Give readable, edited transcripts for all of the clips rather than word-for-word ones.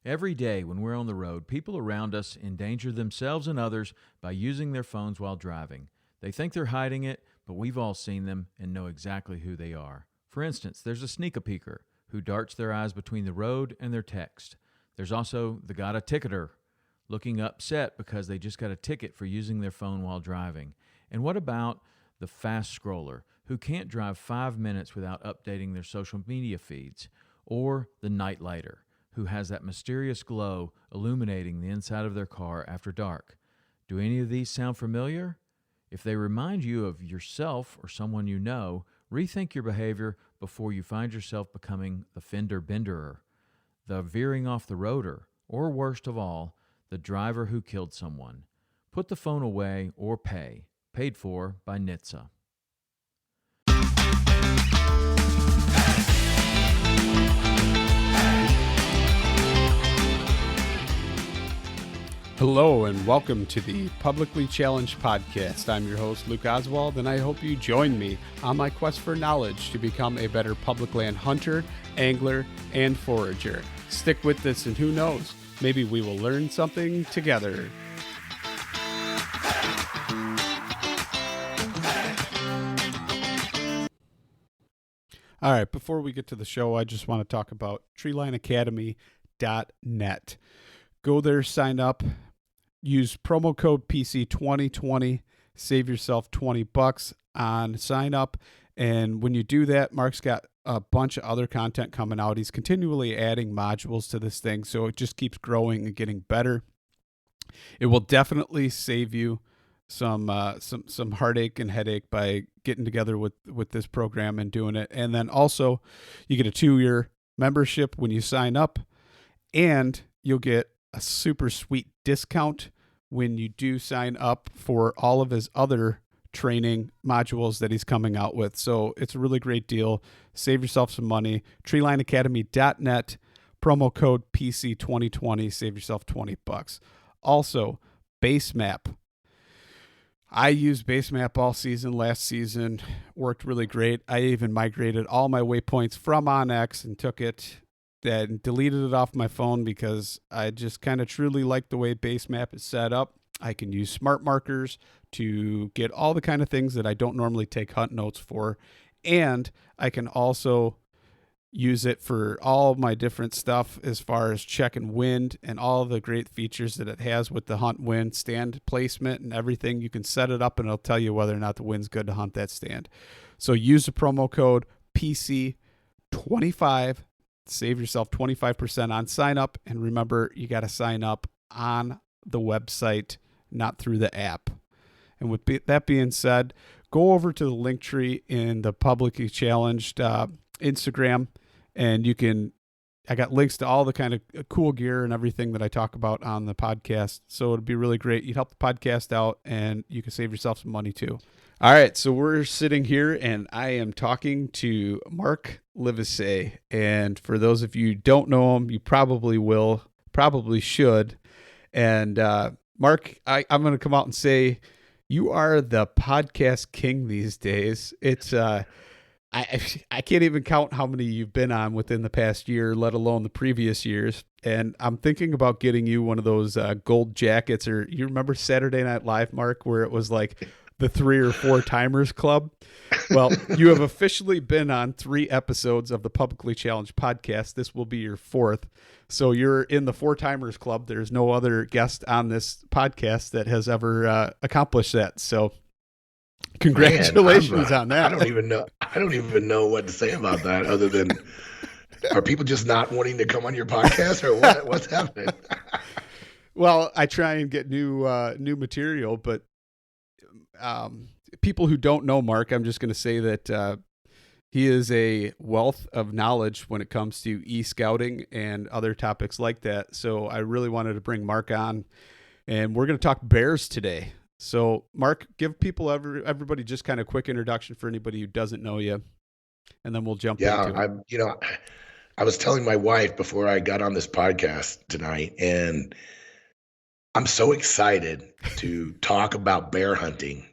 Every day when we're on the road, people around us endanger themselves and others by using their phones while driving. They think they're hiding it, but we've all seen them and know exactly who they are. For instance, there's a sneak-a-peeker who darts their eyes between the road and their text. There's also the got a ticketer, looking upset because they just got a ticket for using their phone while driving. And what about the fast scroller who can't drive 5 minutes without updating their social media feeds? Or the night lighter who has that mysterious glow illuminating the inside of their car after dark. Do any of these sound familiar? If they remind you of yourself or someone you know, rethink your behavior before you find yourself becoming the fender benderer, the veering off the roader, or worst of all, the driver who killed someone. Put the phone away or pay. Paid for by NHTSA. Hello and welcome to the Publicly Challenged Podcast. I'm your host, Luke Oswald, and I hope you join me on my quest for knowledge to become a better public land hunter, angler, and forager. Stick with this and who knows, maybe we will learn something together. All right, before we get to the show, I just want to talk about TreelineAcademy.net. Go there, sign up. Use promo code PC2020, save yourself $20 on sign up. And when you do that, Mark's got a bunch of other content coming out. He's continually adding modules to this thing, so it just keeps growing and getting better. It will definitely save you some heartache and headache by getting together with this program and doing it. And then also, you get a 2-year membership when you sign up, and you'll get a super sweet discount when you do sign up for all of his other training modules that he's coming out with. So it's a really great deal. Save yourself some money. TreelineAcademy.net, promo code PC2020, save yourself $20. Also, Basemap. I used Basemap all season. Last season worked really great. I even migrated all my waypoints from OnX and took it and deleted it off my phone because I just kind of truly like the way Basemap is set up. I can use smart markers to get all the kind of things that I don't normally take hunt notes for. And I can also use it for all my different stuff as far as checking wind and all the great features that it has with the hunt wind, stand placement and everything. You can set it up and it'll tell you whether or not the wind's good to hunt that stand. So use the promo code PC25. Save yourself 25% on sign up. And remember, you got to sign up on the website, not through the app. And with that being said, go over to the link tree in the Publicly Challenged Instagram, and I got links to all the kind of cool gear and everything that I talk about on the podcast. So it'd be really great. You'd help the podcast out, and you can save yourself some money too. All right, so we're sitting here, and I am talking to Mark Livesay. And for those of you who don't know him, you probably will, probably should. And Mark, I'm going to come out and say you are the podcast king these days. It's I can't even count how many you've been on within the past year, let alone the previous years. And I'm thinking about getting you one of those gold jackets. Or you remember Saturday Night Live, Mark, where it was like the 3 or 4 timers club? Well, you have officially been on 3 episodes of the Publicly Challenged Podcast. This will be your 4th. So you're in the 4 timers club. There's no other guest on this podcast that has ever accomplished that. So congratulations on that. I don't even know what to say about that other than, are people just not wanting to come on your podcast, or what's happening? Well, I try and get new material, but people who don't know Mark, I'm just going to say that he is a wealth of knowledge when it comes to e-scouting and other topics like that. So I really wanted to bring Mark on, and we're going to talk bears today. So Mark, give people, everybody just kind of a quick introduction for anybody who doesn't know you, and then we'll jump into it. I was telling my wife before I got on this podcast tonight, and I'm so excited to talk about bear hunting.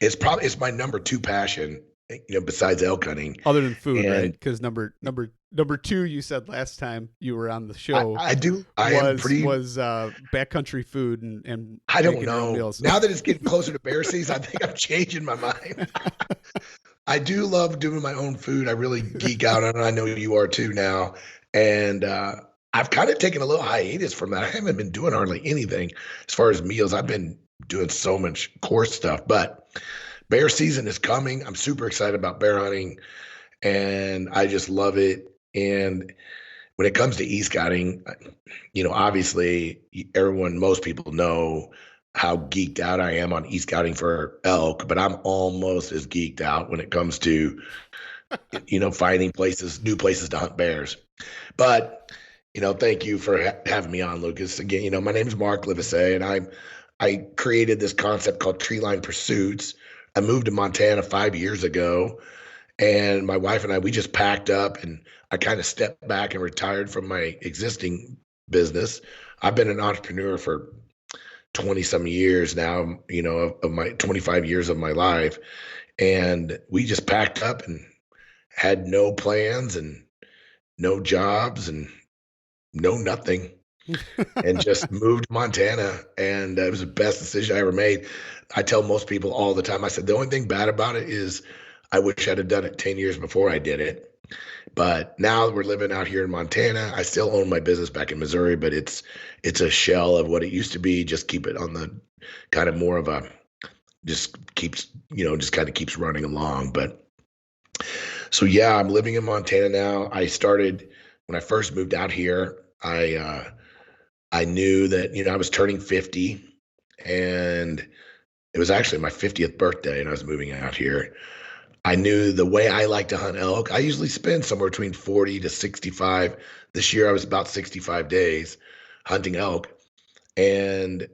It's my number 2 passion besides elk hunting. Other than food, And right? Because number 2, you said last time you were on the show, I do. was backcountry food and I don't making your own know. meals. Now that it's getting closer to bear season, I think I'm changing my mind. I do love doing my own food. I really geek out on it. I know you are too now. And I've kind of taken a little hiatus from that. I haven't been doing hardly anything as far as meals. I've been doing so much course stuff, but bear season is coming. I'm super excited about bear hunting, and I just love it. And when it comes to e-scouting, obviously most people know how geeked out I am on e-scouting for elk, but I'm almost as geeked out when it comes to, finding new places to hunt bears. But, thank you for having me on, Lucas. Again, my name is Mark Livesay, and I created this concept called Treeline Pursuits. I moved to Montana 5 years ago, and my wife and I, we just packed up, and I kind of stepped back and retired from my existing business. I've been an entrepreneur for 20 some years now, of my 25 years of my life. And we just packed up and had no plans and no jobs and no nothing and just moved to Montana. And it was the best decision I ever made. I tell most people all the time, I said, the only thing bad about it is I wish I'd have done it 10 years before I did it. But now we're living out here in Montana. I still own my business back in Missouri, but it's a shell of what it used to be. Just keep it on the kind of more of a, just kind of keeps running along. But so, yeah, I'm living in Montana now. I started when I first moved out here. I knew that, I was turning 50, and it was actually my 50th birthday, and I was moving out here. I knew the way I like to hunt elk, I usually spend somewhere between 40 to 65. This year I was about 65 days hunting elk. And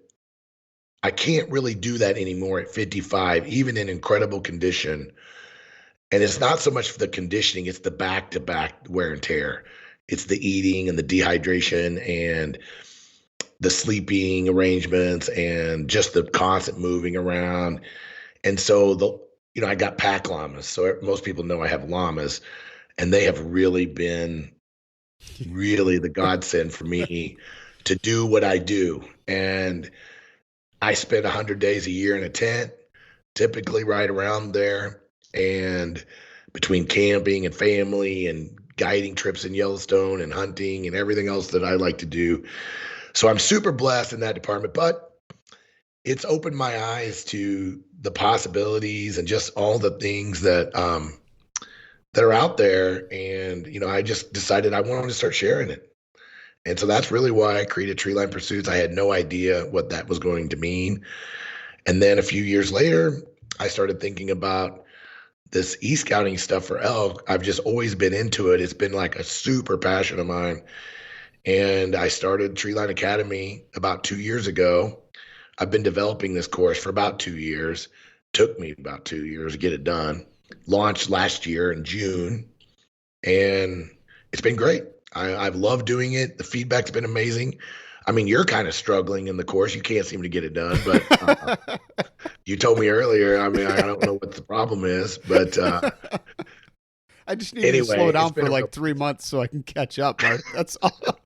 I can't really do that anymore at 55, even in incredible condition. And it's not so much for the conditioning, it's the back-to-back wear and tear. It's the eating and the dehydration and the sleeping arrangements and just the constant moving around. And so I got pack llamas. So most people know I have llamas, and they have really been the godsend for me to do what I do. And I spend 100 days a year in a tent, typically right around there. And between camping and family and guiding trips in Yellowstone and hunting and everything else that I like to do. So I'm super blessed in that department, but it's opened my eyes to the possibilities and just all the things that are out there. And, I just decided I wanted to start sharing it. And so that's really why I created Treeline Pursuits. I had no idea what that was going to mean. And then a few years later, I started thinking about this e-scouting stuff for elk. I've just always been into it. It's been like a super passion of mine. And I started Treeline Academy about 2 years ago. I've been developing this course for about 2 years. Took me about 2 years to get it done. Launched last year in June, and it's been great. I've loved doing it. The feedback's been amazing. I mean, you're kind of struggling in the course. You can't seem to get it done, but you told me earlier. I mean, I don't know what the problem is, but I just need to slow down for like 3 months so I can catch up, Mark. That's all.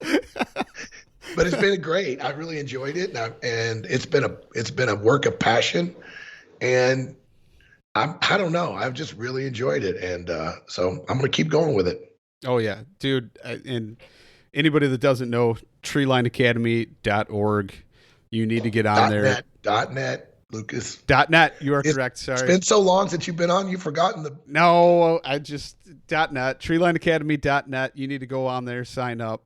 But it's been great. I really enjoyed it, and it's been a work of passion, and I don't know. I've just really enjoyed it, and so I'm going to keep going with it. Oh yeah, dude. And anybody that doesn't know, treelineacademy.org, you need to get on there. .net, Lucas. .net. You are correct. Sorry. It's been so long since you've been on. You've forgotten the. No, I just .net. Treelineacademy.net. You need to go on there, sign up,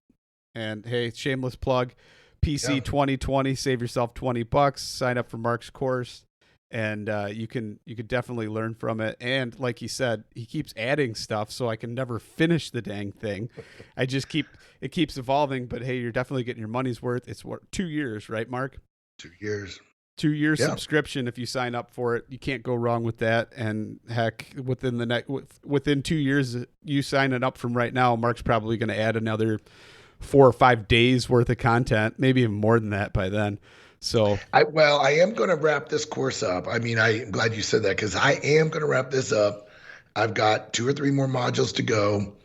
and hey, shameless plug. PC 2020. Save yourself $20. Sign up for Mark's course. And you could definitely learn from it. And like he said, he keeps adding stuff, so I can never finish the dang thing. It keeps evolving. But hey, you're definitely getting your money's worth. It's 2 years, right, Mark? 2 years. 2 years subscription. If you sign up for it, you can't go wrong with that. And heck, within 2 years, you signing up from right now, Mark's probably going to add another 4 or 5 days worth of content, maybe even more than that by then. So I am going to wrap this course up. I mean, I'm glad you said that, because I am going to wrap this up. I've got 2 or 3 more modules to go,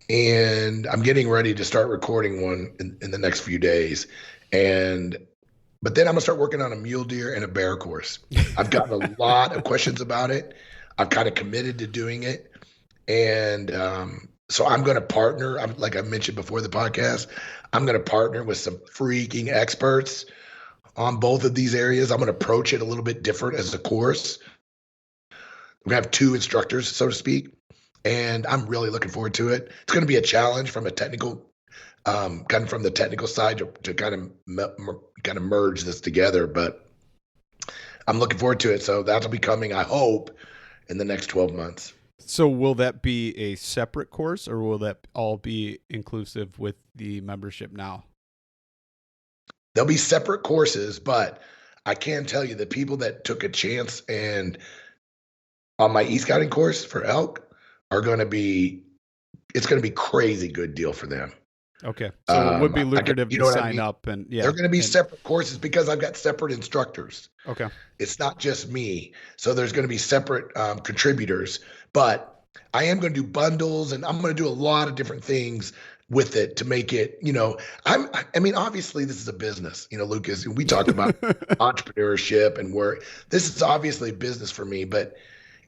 and I'm getting ready to start recording one in the next few days. But then I'm gonna start working on a mule deer and a bear course. I've gotten a lot of questions about it. I've kind of committed to doing it, and so I'm going to partner. Like I mentioned before the podcast, I'm going to partner with some freaking experts on both of these areas. I'm going to approach it a little bit different as a course. We're going to have 2 instructors, so to speak, and I'm really looking forward to it. It's going to be a challenge from a technical, kind of from the technical side to kind of merge this together. But I'm looking forward to it. So that'll be coming, I hope, in the next 12 months. So will that be a separate course, or will that all be inclusive with the membership now? There'll be separate courses, but I can tell you the people that took a chance and on my e-scouting course for elk are going to be, it's going to be crazy good deal for them. Okay. So it would be lucrative to sign up, and they're going to be separate courses because I've got separate instructors. Okay. It's not just me. So there's going to be separate contributors, but I am going to do bundles, and I'm going to do a lot of different things with it to make it, I mean, obviously this is a business, Lucas, we talk about entrepreneurship and work. This is obviously a business for me, but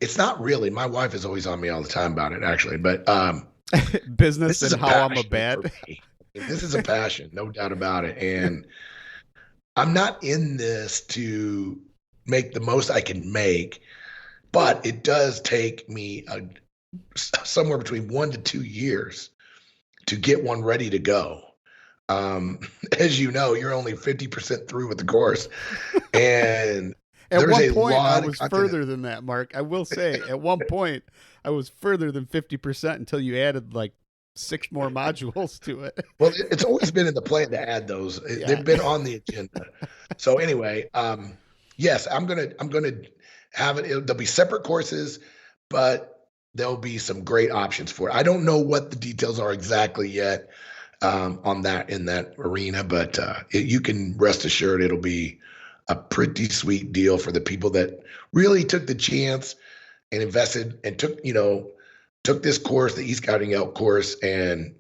it's not really. My wife is always on me all the time about it, actually, but business and how I'm a bad. This is a passion, no doubt about it. And I'm not in this to make the most I can make, but it does take me somewhere between 1 to 2 years to get one ready to go. As you know, you're only 50% through with the course. And at one point, I was further than that, Mark. I will say, at one point, I was further than 50% until you added like 6 more modules to it. Well, it's always been in the plan to add those. Yeah. They've been on the agenda. So anyway, yes, I'm gonna have it. There'll be separate courses, but there'll be some great options for it. I don't know what the details are exactly yet on that in that arena, but you can rest assured it'll be a pretty sweet deal for the people that really took the chance and invested and took this course, the e-scouting elk course, and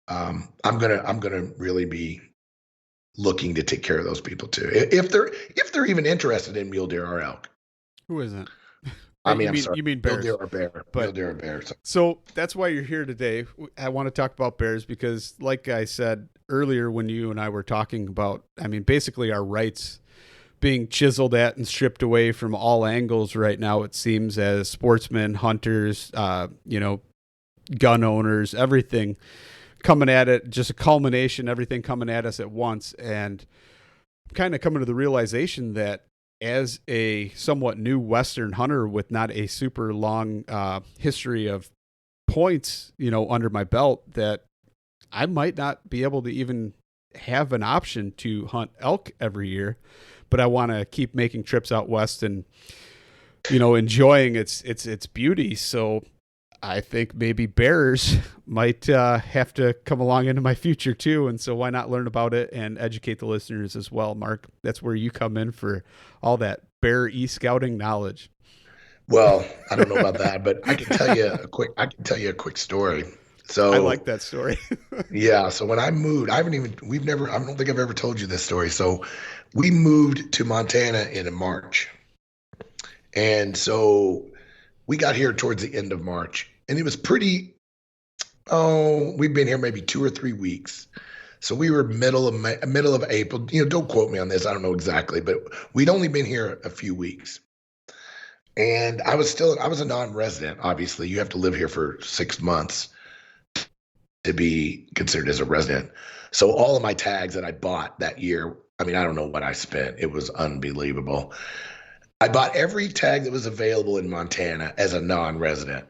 I'm gonna really be looking to take care of those people too, if they're even interested in mule deer or elk. Who isn't? I mean, you mean bears. Mule deer or bear. Mule deer or bear. So that's why you're here today. I want to talk about bears because, like I said earlier, when you and I were talking about, basically our rights being chiseled at and stripped away from all angles right now, it seems, as sportsmen, hunters, gun owners, everything coming at it, just a culmination, everything coming at us at once. And kind of coming to the realization that as a somewhat new Western hunter with not a super long history of points, under my belt, that I might not be able to even have an option to hunt elk every year, but I want to keep making trips out west and, enjoying its beauty. So I think maybe bears might have to come along into my future too. And so why not learn about it and educate the listeners as well, Mark? That's where you come in for all that bear e-scouting knowledge. Well, I don't know about that, but I can tell you a quick story. So I like that story. Yeah. So when I moved, I don't think I've ever told you this story. So we moved to Montana in March. And so we got here towards the end of March, and it was we've been here maybe 2 or 3 weeks. So we were middle of April, don't quote me on this. I don't know exactly, but we'd only been here a few weeks. And I was a non-resident. Obviously you have to live here for 6 months to be considered as a resident. So all of my tags that I bought that year, I don't know what I spent. It was unbelievable. I bought every tag that was available in Montana as a non-resident.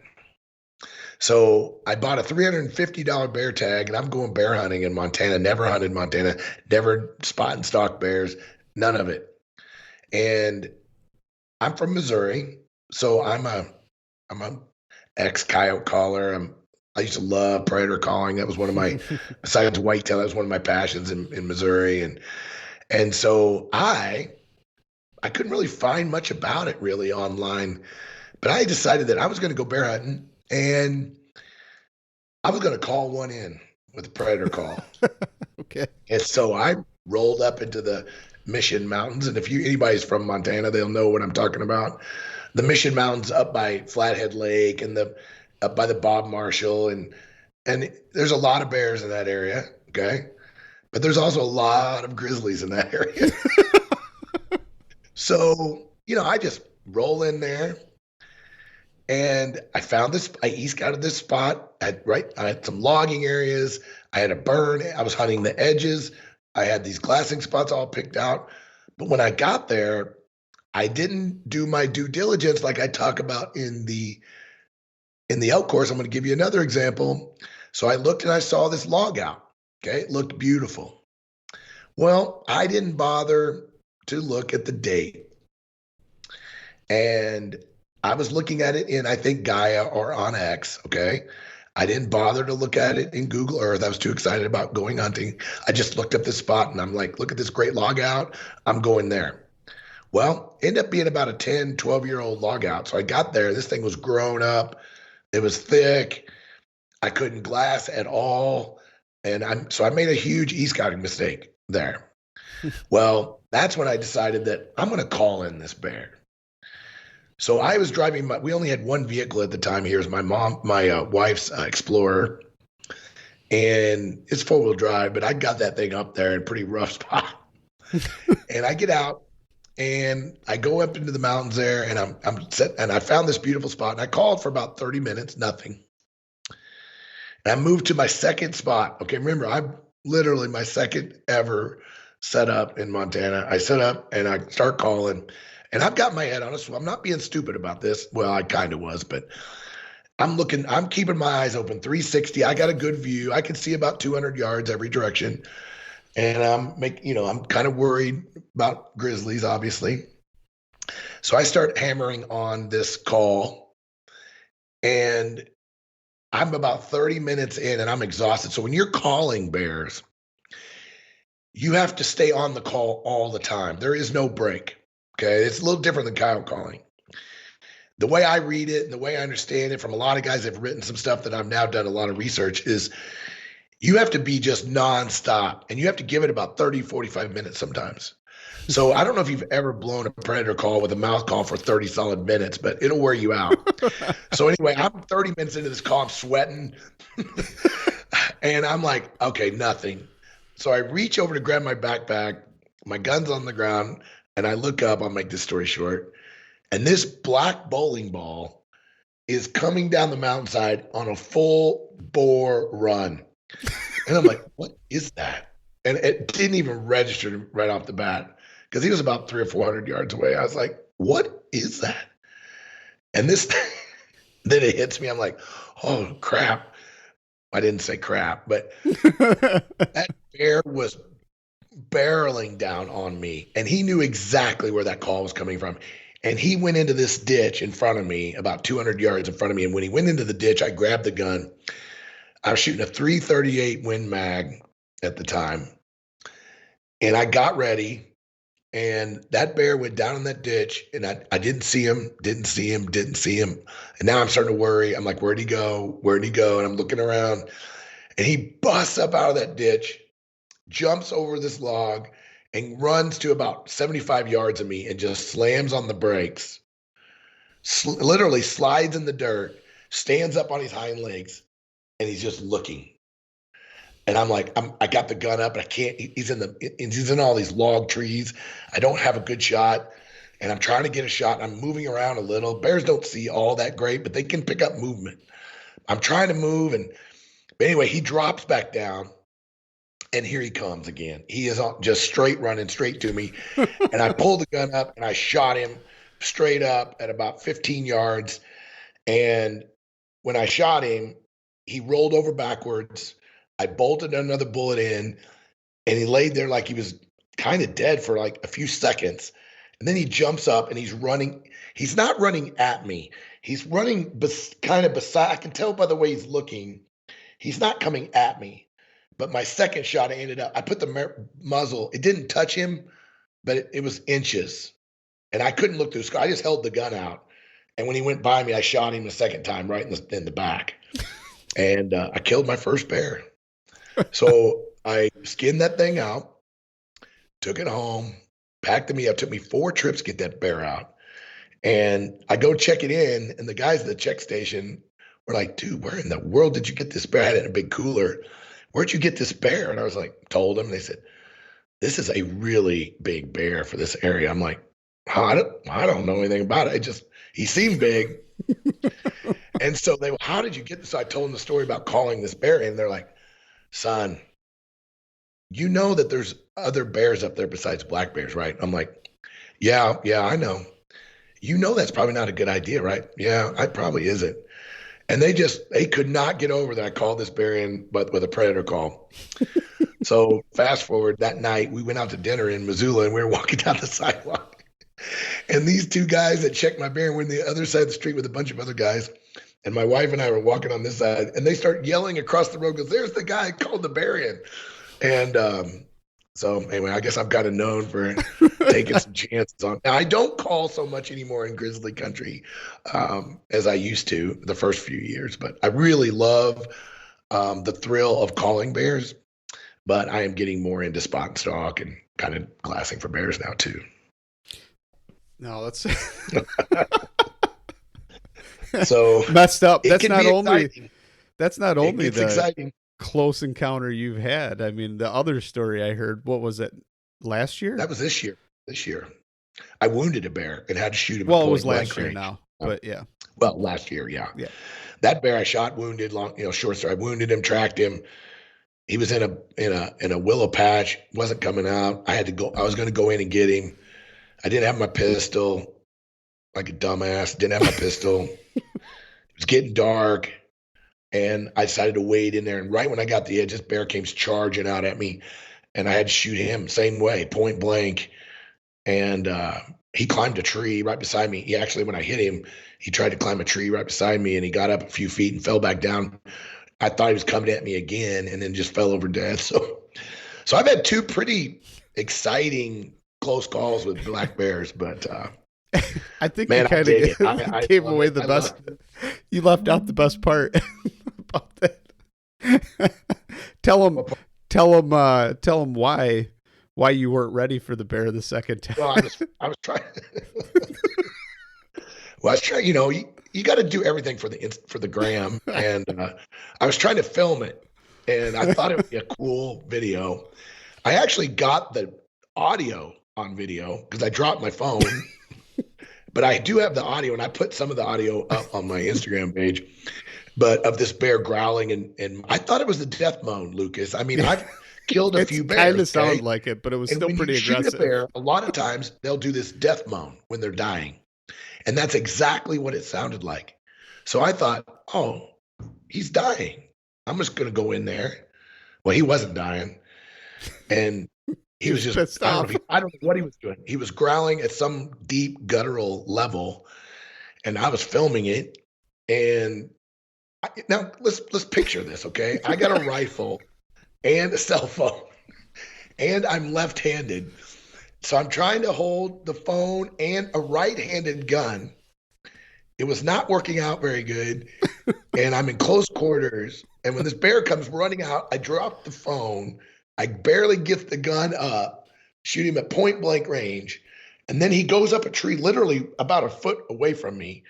So I bought a $350 bear tag, and I'm going bear hunting in Montana. Never hunted Montana, never spot and stalk bears, none of it. And I'm from Missouri, so I'm a ex-coyote caller. I used to love predator calling. That was one of my, besides whitetail, that was one of my passions in Missouri. And so I couldn't really find much about it really online, But I decided that I was going to go bear hunting, and I was going to call one in with a predator call. Okay. And so I rolled up into the Mission Mountains. And if anybody's from Montana, they'll know what I'm talking about. The Mission Mountains up by Flathead Lake and up by the Bob Marshall. And there's a lot of bears in that area. Okay. But there's also a lot of grizzlies in that area. So, I just roll in there. And I found this, I e-scouted this spot. I had some logging areas. I had a burn. I was hunting the edges. I had these glassing spots all picked out. But when I got there, I didn't do my due diligence like I talk about in the elk course. I'm going to give you another example. So I looked and I saw this log out. Okay. It looked beautiful. Well, I didn't bother to look at the date. And I was looking at it in, I think, Gaia or on X, okay? I didn't bother to look at it in Google Earth. I was too excited about going hunting. I just looked up this spot and I'm like, look at this great log out. I'm going there. Well, ended up being about a 10, 12-year-old log out. So I got there. This thing was grown up. It was thick. I couldn't glass at all. And so I made a huge e-scouting mistake there. Well, that's when I decided that I'm going to call in this bear. So I was driving we only had one vehicle at the time here. It was my wife's Explorer, and it's 4-wheel drive, but I got that thing up there in a pretty rough spot. And I get out and I go up into the mountains there, and I'm set, and I found this beautiful spot, and I called for about 30 minutes, nothing. And I moved to my second spot. Okay, remember, I'm literally my second ever setup in Montana. I set up and I start calling. And I've got my head on it, so I'm not being stupid about this. Well, I kind of was, but I'm keeping my eyes open, 360. I got a good view. I can see about 200 yards every direction. And I'm kind of worried about grizzlies, obviously. So I start hammering on this call, and I'm about 30 minutes in and I'm exhausted. So when you're calling bears, you have to stay on the call all the time. There is no break. Okay, it's a little different than coyote calling. The way I read it and the way I understand it from a lot of guys that have written some stuff that I've now done a lot of research is you have to be just nonstop, and you have to give it about 30, 45 minutes sometimes. So I don't know if you've ever blown a predator call with a mouth call for 30 solid minutes, but it'll wear you out. So anyway, I'm 30 minutes into this call, I'm sweating, and I'm like, okay, nothing. So I reach over to grab my backpack, my gun's on the ground, and I look up, I'll make this story short, and this black bowling ball is coming down the mountainside on a full bore run. And I'm like, what is that? And it didn't even register right off the bat because he was about 300 or 400 yards away. I was like, what is that? And this thing, then it hits me. I'm like, oh, crap. I didn't say crap, but that bear was barreling down on me, and he knew exactly where that call was coming from. And he went into this ditch in front of me, about 200 yards in front of me. And when he went into the ditch, I grabbed the gun. I was shooting a 338 Win Mag at the time. And I got ready, and that bear went down in that ditch, and I didn't see him. And now I'm starting to worry. I'm like, where'd he go? And I'm looking around, and he busts up out of that ditch, jumps over this log, and runs to about 75 yards of me and just slams on the brakes, literally slides in the dirt, stands up on his hind legs, and he's just looking. And I'm like, I got the gun up, and I can't, he's in all these log trees. I don't have a good shot, and I'm trying to get a shot. I'm moving around a little. Bears don't see all that great, but they can pick up movement. I'm trying to move, but anyway, he drops back down. And here he comes again. He is just running straight to me. And I pulled the gun up and I shot him straight up at about 15 yards. And when I shot him, he rolled over backwards. I bolted another bullet in, and he laid there like he was kind of dead for like a few seconds. And then he jumps up and he's running. He's not running at me. He's running kind of beside. I can tell by the way he's looking. He's not coming at me. But my second shot, I put the muzzle, it didn't touch him, but it was inches. And I couldn't look through the sky. I just held the gun out. And when he went by me, I shot him the second time right in the back. And I killed my first bear. So I skinned that thing out, took it home, packed the meat up. Took me 4 trips to get that bear out. And I go check it in, and the guys at the check station were like, dude, where in the world did you get this bear? I had it in a big cooler. Where'd you get this bear? And I was like, told them. And they said, this is a really big bear for this area. I'm like, I don't know anything about it. He seemed big. And so how did you get this? So I told them the story about calling this bear in. They're like, son, you know that there's other bears up there besides black bears, right? I'm like, yeah, I know. You know that's probably not a good idea, right? Yeah, it probably isn't. And they could not get over that I called this bear in, but with a predator call. So fast forward, that night, we went out to dinner in Missoula, and we were walking down the sidewalk. And these 2 guys that checked my bear were on the other side of the street with a bunch of other guys. And my wife and I were walking on this side, and they start yelling across the road, goes, there's the guy who called the bear in. And so anyway, I guess I'm kind of known for taking some chances on. Now, I don't call so much anymore in grizzly country as I used to the first few years, but I really love the thrill of calling bears. But I am getting more into spot and stalk and kind of glassing for bears now too. No, that's so messed up. That's not only it's the exciting. close encounter you've had. I mean, the other story I heard, what was it, last year? That was this year. I wounded a bear and had to shoot him. Well, it was last year now, but yeah. Well, last year, yeah. Yeah. That bear I shot, wounded, short story. I wounded him, tracked him. He was in a willow patch, wasn't coming out. I was going to go in and get him. I didn't have my pistol, like a dumbass. Didn't have my pistol. It was getting dark, and I decided to wade in there. And right when I got the edge, this bear came charging out at me, and I had to shoot him same way, point blank. And he climbed a tree right beside me. He actually, when I hit him, he tried to climb a tree right beside me, and he got up a few feet and fell back down. I thought he was coming at me again, and then just fell over dead. So I've had 2 pretty exciting close calls with black bears, but I think man, you kind of gave away the best. You left out the best part about that. Tell them why you weren't ready for the bear the second time. Well, I was trying. Well, I was trying. You got to do everything for the gram, and I was trying to film it, and I thought it would be a cool video. I actually got the audio on video because I dropped my phone, but I do have the audio, and I put some of the audio up on my Instagram page, but of this bear growling, and I thought it was the death moan, Lucas. I mean, I've killed a few bears. It kind of sounded like it, but it was still pretty aggressive. Shoot a bear, a lot of times they'll do this death moan when they're dying. And that's exactly what it sounded like. So I thought, oh, he's dying. I'm just going to go in there. Well, he wasn't dying. And he was just, I don't know what he was doing. He was growling at some deep guttural level. And I was filming it. And now let's picture this, okay? I got a rifle and a cell phone. And I'm left-handed. So I'm trying to hold the phone and a right-handed gun. It was not working out very good. And I'm in close quarters. And when this bear comes running out, I drop the phone. I barely get the gun up, shoot him at point blank range. And then he goes up a tree, literally about a foot away from me.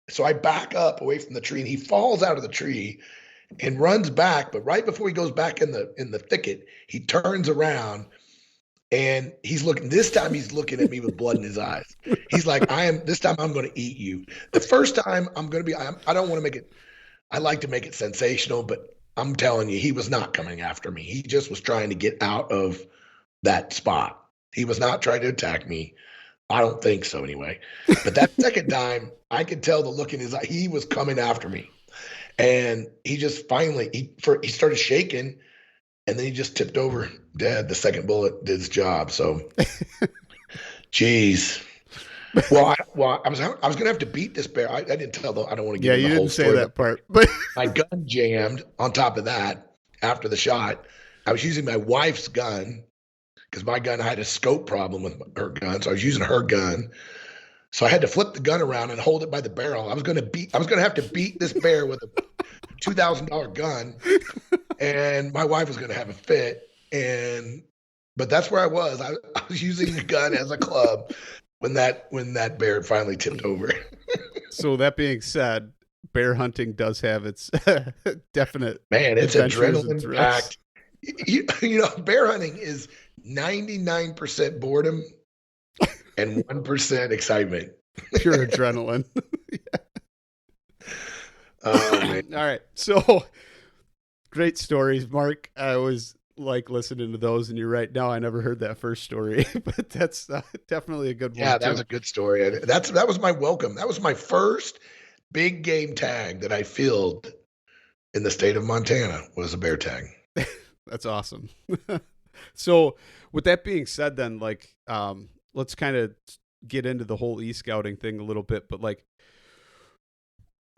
So I back up away from the tree, and he falls out of the tree and runs back. But right before he goes back in the thicket, he turns around. And this time he's looking at me with blood in his eyes. He's like, this time I'm going to eat you. The first time I don't want to make it, I like to make it sensational, but I'm telling you, he was not coming after me. He just was trying to get out of that spot. He was not trying to attack me. I don't think so anyway. But that second time, I could tell the look in his eye. He was coming after me. And he just finally, he started shaking. And then he just tipped over dead. The second bullet did its job. So, geez. Well, I was going to have to beat this bear. I didn't tell though. I don't want to give him the whole story. Yeah, you didn't say that part. But my gun jammed on top of that after the shot. I was using my wife's gun because my gun, I had a scope problem with her gun. So I was using her gun. So I had to flip the gun around and hold it by the barrel. I was going to have to beat this bear with a $2,000 gun, and my wife was going to have a fit. But that's where I was. I was using the gun as a club when that bear finally tipped over. So that being said, bear hunting does have its definite Man, it's adventures and adrenaline thrills. packed. Bear hunting is 99% boredom and 1% excitement. Pure adrenaline. Oh man. All right. So great stories, Mark. I always like listening to those, and you're right. No, I never heard that first story, but that's definitely a good one. Yeah, that was a good story. That was my welcome. That was my first big game tag that I filled in the state of Montana, was a bear tag. That's awesome. So with that being said, then let's kind of get into the whole e-scouting thing a little bit, but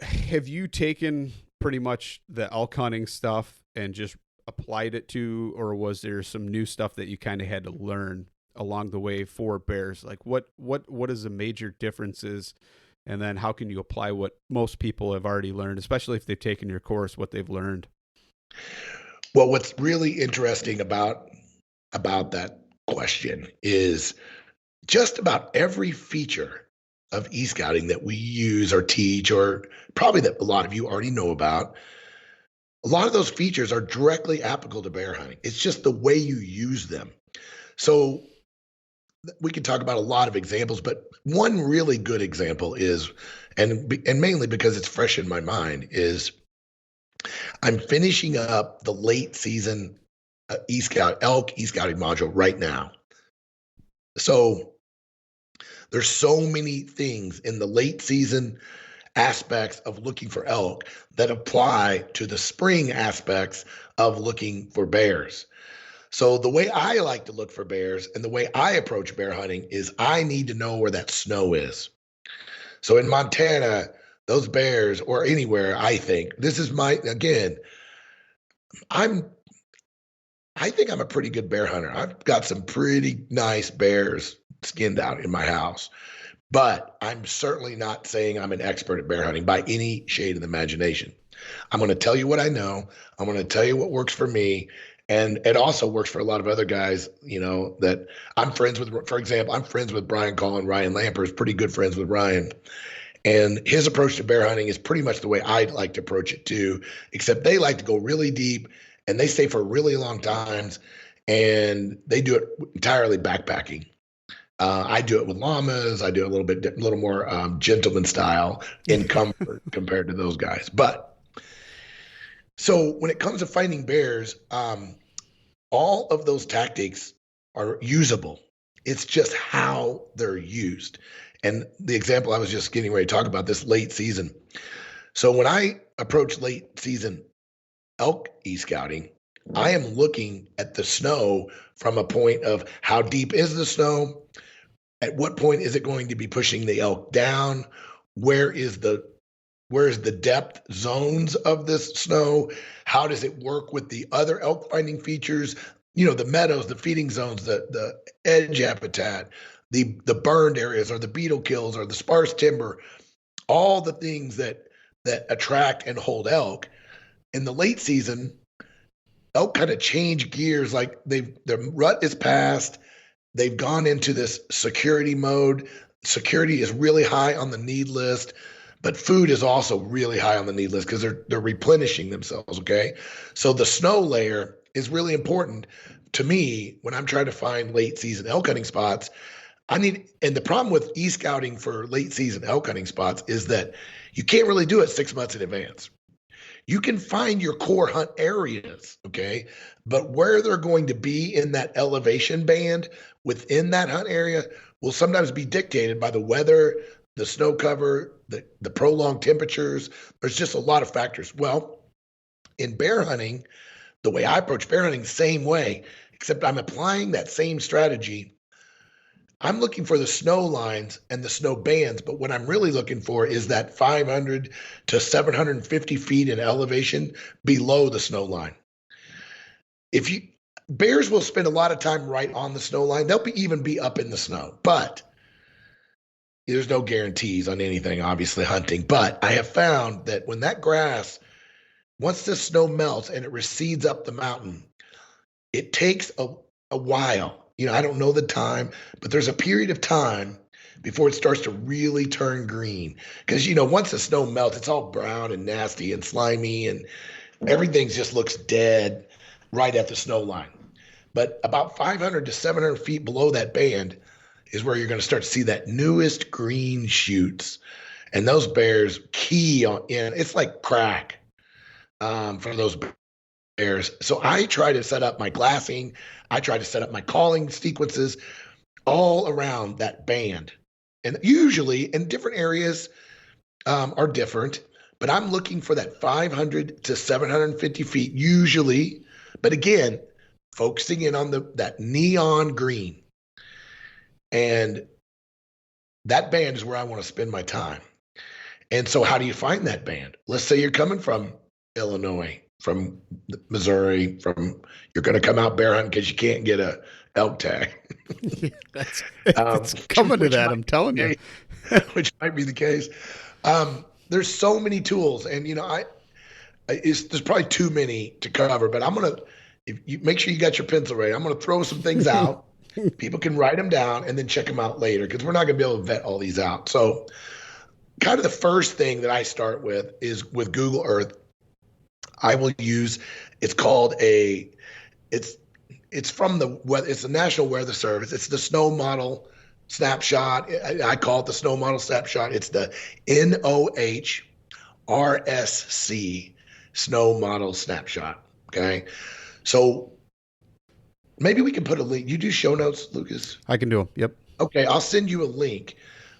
have you taken pretty much the elk hunting stuff and just applied it to, or was there some new stuff that you kind of had to learn along the way for bears? Like what is the major differences, and then how can you apply what most people have already learned, especially if they've taken your course, what they've learned? Well, what's really interesting about that question is just about every feature of e-scouting that we use or teach, or probably that a lot of you already know about, a lot of those features are directly applicable to bear hunting. It's just the way you use them. So we could talk about a lot of examples, but one really good example is, and mainly because it's fresh in my mind, is I'm finishing up the late season elk e-scouting module right now. So there's so many things in the late season aspects of looking for elk that apply to the spring aspects of looking for bears. So the way I like to look for bears and the way I approach bear hunting is I need to know where that snow is. So in Montana, those bears, or anywhere, I think this is I think I'm a pretty good bear hunter. I've got some pretty nice bears skinned out in my house, but I'm certainly not saying I'm an expert at bear hunting by any shade of the imagination. I'm going to tell you what I know. I'm going to tell you what works for me. And it also works for a lot of other guys, that I'm friends with. For example, I'm friends with Brian Call and Ryan Lampers, pretty good friends with Ryan. And his approach to bear hunting is pretty much the way I'd like to approach it too, except they like to go really deep and they stay for really long times, and they do it entirely backpacking. I do it with llamas. I do it a little more gentleman style in comfort compared to those guys. But so when it comes to finding bears, all of those tactics are usable. It's just how they're used. And the example I was just getting ready to talk about, this late season. So when I approach late season elk e-scouting, I am looking at the snow from a point of how deep is the snow? At what point is it going to be pushing the elk down? Where is the depth zones of this snow? How does it work with the other elk finding features? The meadows, the feeding zones, the edge habitat, the burned areas, or the beetle kills, or the sparse timber, all the things that attract and hold elk. In the late season, elk kind of change gears, like their rut is past. They've gone into this security mode. Security is really high on the need list, but food is also really high on the need list because they're replenishing themselves. Okay, so the snow layer is really important to me when I'm trying to find late season elk hunting spots. And the problem with e-scouting for late season elk hunting spots is that you can't really do it 6 months in advance. You can find your core hunt areas, okay? But where they're going to be in that elevation band within that hunt area will sometimes be dictated by the weather, the snow cover, the prolonged temperatures. There's just a lot of factors. Well, in bear hunting, the way I approach bear hunting, same way, except I'm applying that same strategy. I'm looking for the snow lines and the snow bands, but what I'm really looking for is that 500 to 750 feet in elevation below the snow line. Bears will spend a lot of time right on the snow line. They'll even be up in the snow, but there's no guarantees on anything, obviously hunting, but I have found that when that grass, once the snow melts and it recedes up the mountain, it takes a while. I don't know the time, but there's a period of time before it starts to really turn green. Because, once the snow melts, it's all brown and nasty and slimy and everything just looks dead right at the snow line. But about 500 to 700 feet below that band is where you're going to start to see that newest green shoots. And those bears key on in. It's like crack for those bears. So I try to set up my glassing. I try to set up my calling sequences all around that band. And usually in different areas are different, but I'm looking for that 500 to 750 feet usually. But again, focusing in on that neon green. And that band is where I want to spend my time. And so how do you find that band? Let's say you're coming from Illinois, from Missouri, you're going to come out bear hunting because you can't get a elk tag. It's coming to that, I'm telling you. Which might be the case. There's so many tools, and there's probably too many to cover. But I'm gonna, if you make sure you got your pencil ready, I'm gonna throw some things out. People can write them down and then check them out later because we're not gonna be able to vet all these out. So, kind of the first thing that I start with is with Google Earth. I will use. It's called It's from it's the National Weather Service. It's the Snow Model Snapshot. I call it the Snow Model Snapshot. It's the NOHRSC Snow Model Snapshot. Okay. So maybe we can put a link. You do show notes, Lucas? I can do them. Yep. Okay. I'll send you a link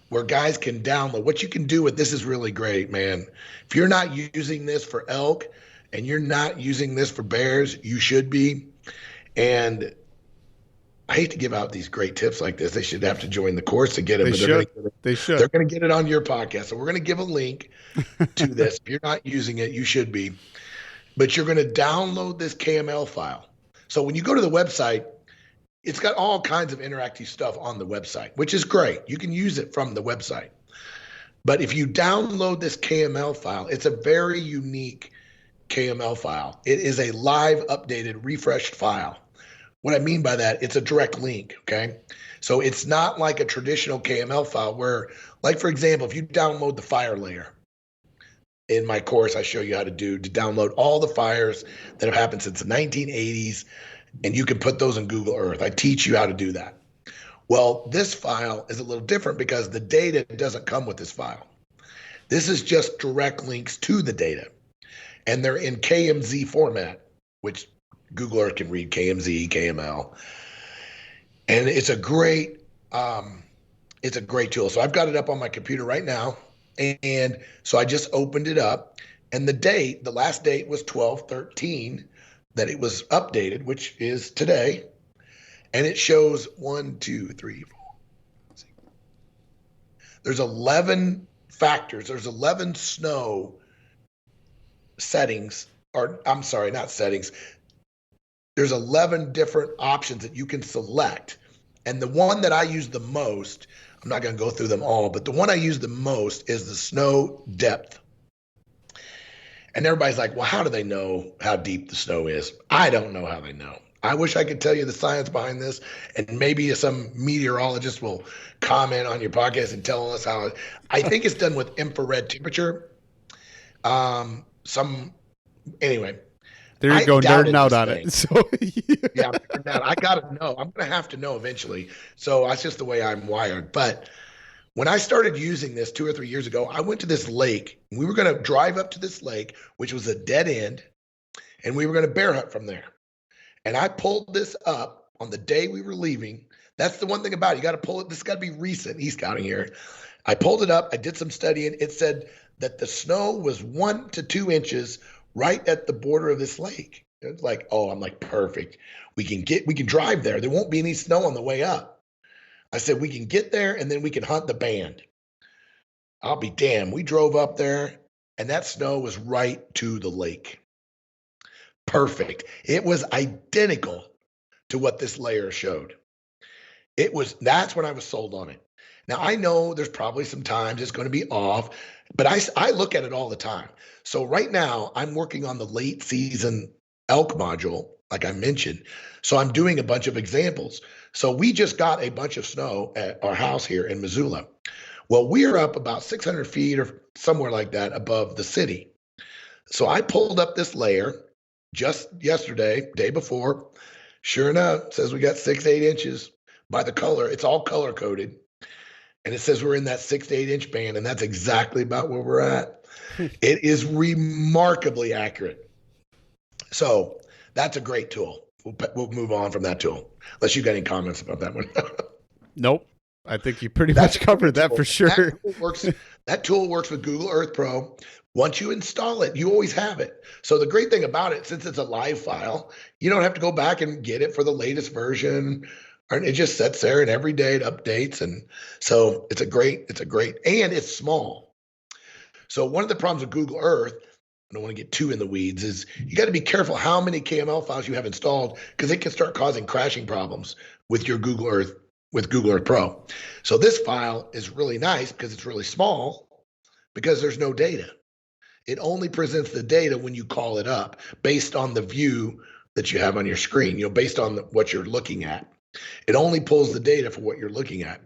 where guys can download. What you can do with this is really great, man. If you're not using this for elk and you're not using this for bears, you should be. And I hate to give out these great tips like this. They should have to join the course to get it. They should. They're going to get it on your podcast. So we're going to give a link to this. If you're not using it, you should be. But you're going to download this KML file. So when you go to the website, it's got all kinds of interactive stuff on the website, which is great. You can use it from the website. But if you download this KML file, it's a very unique KML file. It is a live, updated, refreshed file. What I mean by that, it's a direct link, okay? So it's not like a traditional KML file where, like, for example, if you download the fire layer, in my course, I show you how to download all the fires that have happened since the 1980s, and you can put those in Google Earth. I teach you how to do that. Well, this file is a little different because the data doesn't come with this file. This is just direct links to the data, and they're in KMZ format, which Google Earth can read KMZ, KML. And it's a great tool. So I've got it up on my computer right now. And so I just opened it up, and the last date was 12/13 that it was updated, which is today. And it shows 1, 2, 3, 4. There's 11 factors. There's 11 snow settings, or I'm sorry, not settings. There's 11 different options that you can select. And the one that I use the most, I'm not going to go through them all, but the one I use the most is the snow depth. And everybody's like, well, how do they know how deep the snow is? I don't know how they know. I wish I could tell you the science behind this, and maybe some meteorologist will comment on your podcast and tell us how. I think it's done with infrared temperature. Anyway. There you go, nerding out on it. So yeah, I gotta know. I'm gonna have to know eventually. So that's just the way I'm wired. But when I started using this 2 or 3 years ago, I went to this lake. We were gonna drive up to this lake, which was a dead end, and we were gonna bear hunt from there. And I pulled this up on the day we were leaving. That's the one thing about it. You got to pull it. This got to be recent. E-scouting here. I pulled it up. I did some studying. It said that the snow was 1 to 2 inches right at the border of this lake. It's like, oh, I'm like, perfect. We can drive there. There won't be any snow on the way up. I said, we can get there and then we can hunt the band. I'll be damned. We drove up there and that snow was right to the lake. Perfect. It was identical to what this layer showed. That's when I was sold on it. Now, I know there's probably some times it's going to be off, but I look at it all the time. So right now, I'm working on the late season elk module, like I mentioned. So I'm doing a bunch of examples. So we just got a bunch of snow at our house here in Missoula. Well, we're up about 600 feet or somewhere like that above the city. So I pulled up this layer just yesterday, day before. Sure enough, it says we got 6 to 8 inches by the color. It's all color coded. And it says we're in that 6 to 8 inch band, and that's exactly about where we're at. It is remarkably accurate. So that's a great tool. We'll move on from that tool, unless you got any comments about that one. Nope. I think you pretty much covered that for sure. That tool works with Google Earth Pro. Once you install it, you always have it. So the great thing about it, since it's a live file, you don't have to go back and get it for the latest version. It just sits there, and every day it updates. And so it's a great, and it's small. So one of the problems with Google Earth, I don't want to get too in the weeds, is you got to be careful how many KML files you have installed, because it can start causing crashing problems with your Google Earth, with Google Earth Pro. So this file is really nice because it's really small, because there's no data. It only presents the data when you call it up based on the view that you have on your screen, based on what you're looking at. It only pulls the data for what you're looking at.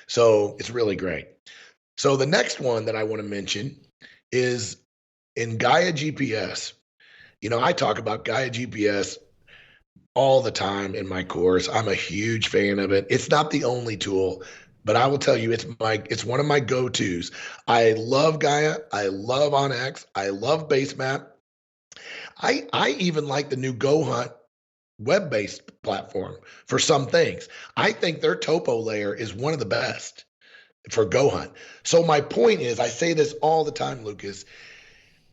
So it's really great. So the next one that I want to mention is in Gaia GPS. I talk about Gaia GPS all the time in my course. I'm a huge fan of it. It's not the only tool, but I will tell you, it's one of my go-tos. I love Gaia. I love OnX. I love Basemap. I even like the new GoHunt web-based platform for some things. I think their topo layer is one of the best for GoHunt. So my point is, I say this all the time, Lucas,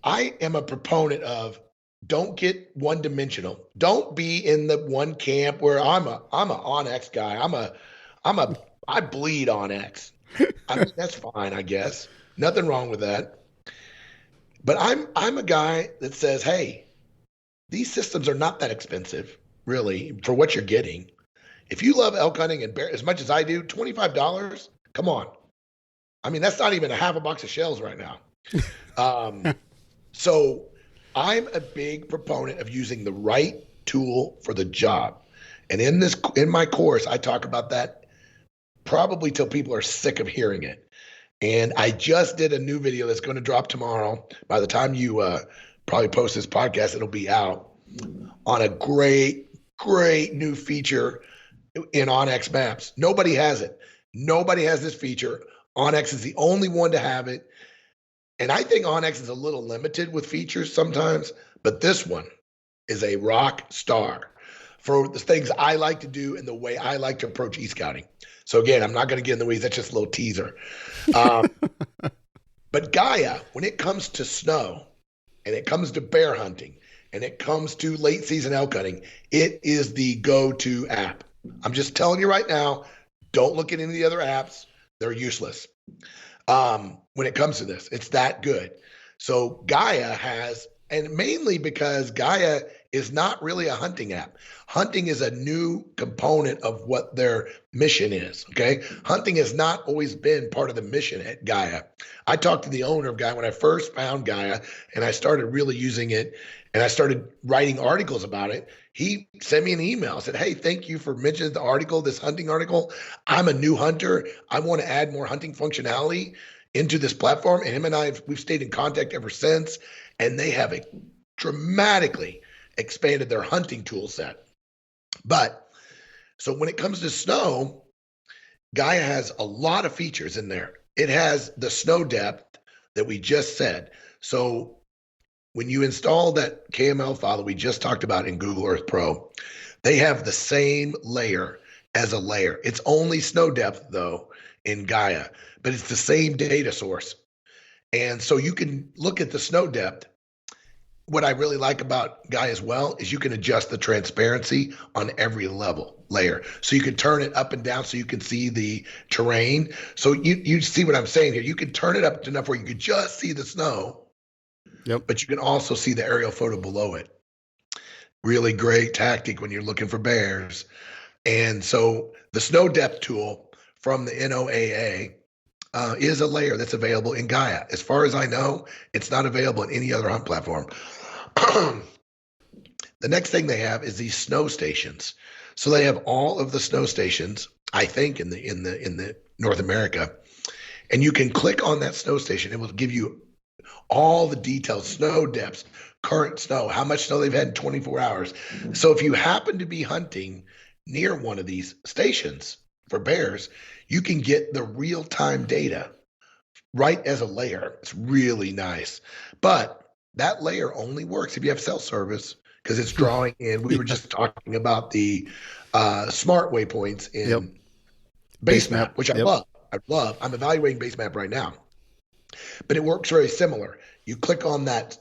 I am a proponent of don't get one-dimensional. Don't be in the one camp where I'm a OnX guy. I bleed OnX. I mean, that's fine, I guess. Nothing wrong with that. But I'm a guy that says, hey, these systems are not that expensive, really, for what you're getting. If you love elk hunting and bear as much as I do, $25, come on. I mean, that's not even a half a box of shells right now. So I'm a big proponent of using the right tool for the job. And in my course, I talk about that probably till people are sick of hearing it. And I just did a new video that's going to drop tomorrow. By the time you probably post this podcast, it'll be out, on a great new feature in OnX Maps. Nobody has it. Nobody has this feature. OnX is the only one to have it. And I think OnX is a little limited with features sometimes, but this one is a rock star for the things I like to do and the way I like to approach e-scouting. So again, I'm not going to get in the weeds. That's just a little teaser. But Gaia, when it comes to snow and it comes to bear hunting and it comes to late season elk hunting, it is the go-to app. I'm just telling you right now, don't look at any of the other apps. They're useless. When it comes to this, it's that good. So Gaia has, and mainly because Gaia is not really a hunting app. Hunting is a new component of what their mission is, okay? Hunting has not always been part of the mission at Gaia. I talked to the owner of Gaia when I first found Gaia, and I started really using it, and I started writing articles about it. He sent me an email, said, hey, thank you for mentioning the article, this hunting article. I'm a new hunter. I want to add more hunting functionality into this platform. And him and we've stayed in contact ever since, and they have dramatically expanded their hunting tool set. But so when it comes to snow, Gaia has a lot of features in there. It has the snow depth that we just said. So when you install that KML file that we just talked about in Google Earth Pro, they have the same layer as a layer. It's only snow depth, though, in Gaia, but it's the same data source. And so you can look at the snow depth. What I really like about Gaia as well is you can adjust the transparency on every layer. So you can turn it up and down so you can see the terrain. So you see what I'm saying here. You can turn it up enough where you can just see the snow. Yep. But you can also see the aerial photo below it. Really great tactic when you're looking for bears. And so the snow depth tool from the NOAA is a layer that's available in Gaia. As far as I know, it's not available in any other hunt platform. The next thing they have is these snow stations. So they have all of the snow stations, I think, in the North America, and you can click on that snow station. It will give you all the details: snow depths, current snow, how much snow they've had in 24 hours. So if you happen to be hunting near one of these stations for bears, you can get the real-time data right as a layer. It's really nice. But that layer only works if you have cell service, because it's drawing in. We were just talking about the smart waypoints in Basemap, which I love. I'm evaluating Basemap right now, but it works very similar. You click on that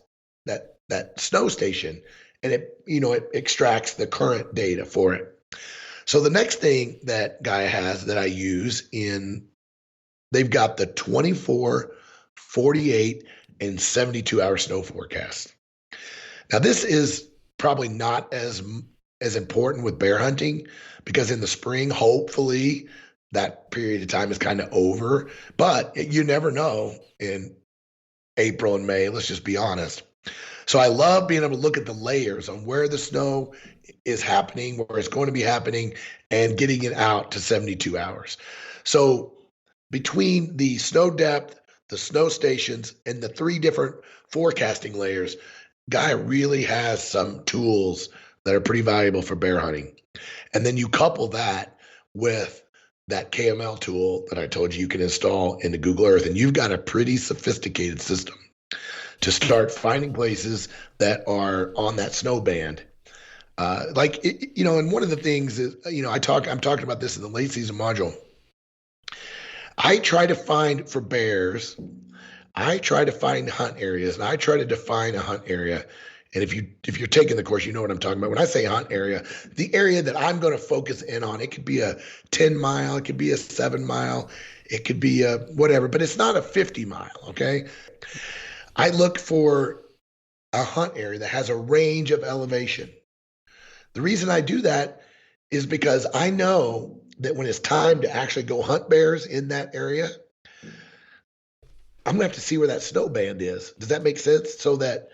snow station, and it extracts the current data for it. So the next thing that Gaia has that I use they've got the 24, 48, and 72-hour snow forecast. Now this is probably not as important with bear hunting, because in the spring, hopefully that period of time is kind of over, but you never know in April and May, let's just be honest. So I love being able to look at the layers on where the snow is happening, where it's going to be happening, and getting it out to 72 hours. So between the snow depth, the snow stations, and the 3 different forecasting layers, Gaia really has some tools that are pretty valuable for bear hunting. And then you couple that with that KML tool that I told you can install into Google Earth, and you've got a pretty sophisticated system to start finding places that are on that snow band. And one of the things is, I'm talking about this in the late season module. I try to find for bears, I try to find hunt areas, and I try to define a hunt area. And if you're taking the course, you know what I'm talking about. When I say hunt area, the area that I'm going to focus in on, it could be a 10 mile, it could be a 7 mile, it could be a whatever, but it's not a 50 mile. Okay. I look for a hunt area that has a range of elevation. The reason I do that is because I know that when it's time to actually go hunt bears in that area, I'm going to have to see where that snow band is. Does that make sense? So that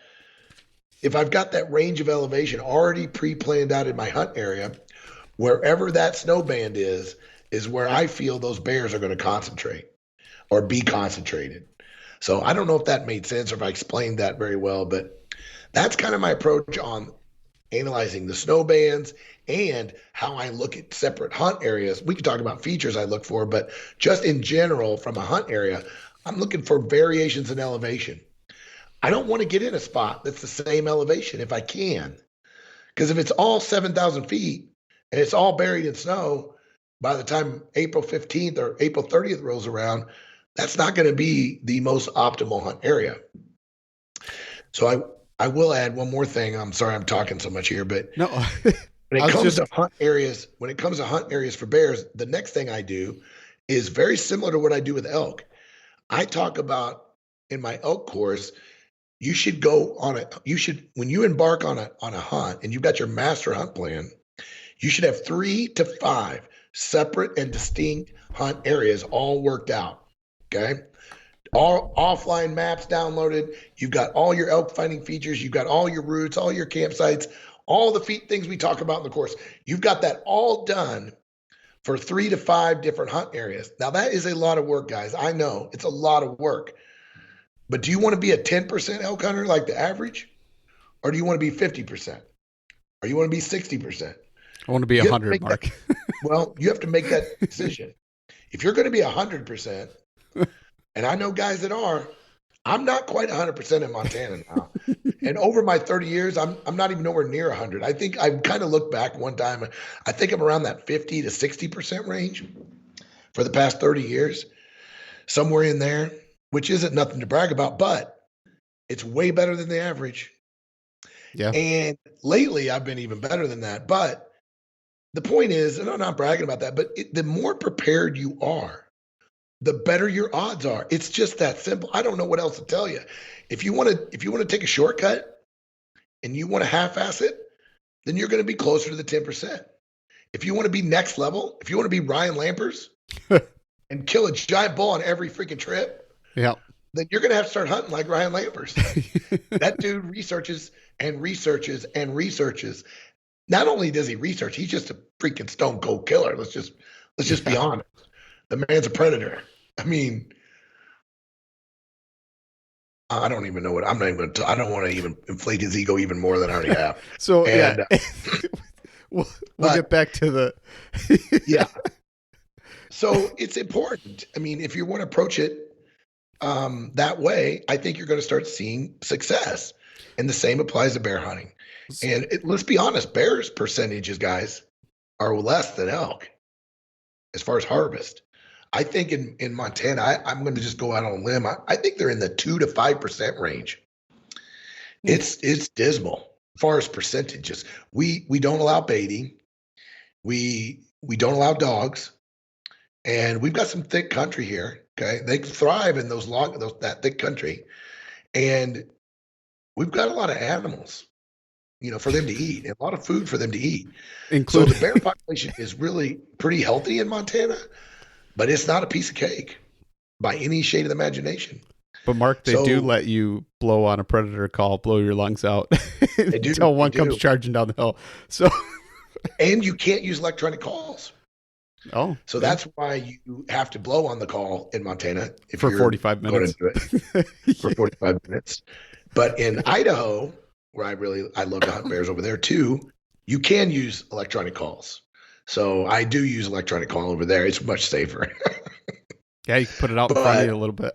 if I've got that range of elevation already pre-planned out in my hunt area, wherever that snow band is where I feel those bears are going to concentrate or be concentrated. So I don't know if that made sense or if I explained that very well, but that's kind of my approach on analyzing the snow bands and how I look at separate hunt areas. We could talk about features I look for, but just in general from a hunt area, I'm looking for variations in elevation. I don't want to get in a spot that's the same elevation if I can, because if it's all 7,000 feet and it's all buried in snow, by the time April 15th or April 30th rolls around, that's not going to be the most optimal hunt area. So I will add one more thing. I'm sorry I'm talking so much here, but no. when it comes to hunt areas for bears, the next thing I do is very similar to what I do with elk. I talk about in my elk course, when you embark on a hunt and you've got your master hunt plan, you should have 3 to 5 separate and distinct hunt areas all worked out. Okay. All offline maps downloaded. You've got all your elk finding features. You've got all your routes, all your campsites, all the things we talk about in the course. You've got that all done for 3 to 5 different hunt areas. Now that is a lot of work, guys. I know it's a lot of work, but do you want to be a 10% elk hunter like the average, or do you want to be 50%, or you want to be 60%? I want to be 100, Mark. Well, you have to make that decision. If you're going to be 100%, and I know guys that are, I'm not quite 100% in Montana now. And over my 30 years, I'm not even nowhere near 100. I think I kind of looked back one time. I think I'm around that 50 to 60% range for the past 30 years, somewhere in there, which isn't nothing to brag about, but it's way better than the average. Yeah. And lately, I've been even better than that. But the point is, and I'm not bragging about that, but the more prepared you are, the better your odds are. It's just that simple. I don't know what else to tell you. If you want to take a shortcut and you want to half-ass it, then you're going to be closer to the 10%. If you want to be next level, if you want to be Ryan Lampers, and kill a giant bull on every freaking trip, Yeah. then you're going to have to start hunting like Ryan Lampers. That dude researches and researches and researches. Not only does he research, he's just a freaking stone cold killer. Let's just be honest. The man's a predator. I mean, I don't even know what I'm not even. I don't want to even inflate his ego even more than I already have. So And, yeah, we'll get back to the yeah. So it's important. I mean, if you want to approach it that way, I think you're going to start seeing success. And the same applies to bear hunting. And let's be honest, bears percentages, guys, are less than elk as far as harvest. I think in Montana, I'm going to just go out on a limb. I think they're in the 2 to 5% range. It's dismal as far as percentages. We don't allow baiting. We don't allow dogs, and we've got some thick country here. Okay, they thrive in that thick country, and we've got a lot of animals, for them to eat, and a lot of food for them to eat. So the bear population is really pretty healthy in Montana, but it's not a piece of cake by any shade of the imagination. But Mark, they do let you blow on a predator call, blow your lungs out they do, until one comes charging down the hill. So, and you can't use electronic calls. Oh, so that's why you have to blow on the call in Montana for 45 minutes. For 45 minutes. But in Idaho, where I love to hunt bears over there too, you can use electronic calls. So I do use electronic call over there. It's much safer. Yeah, you can put it out in front of you a little bit.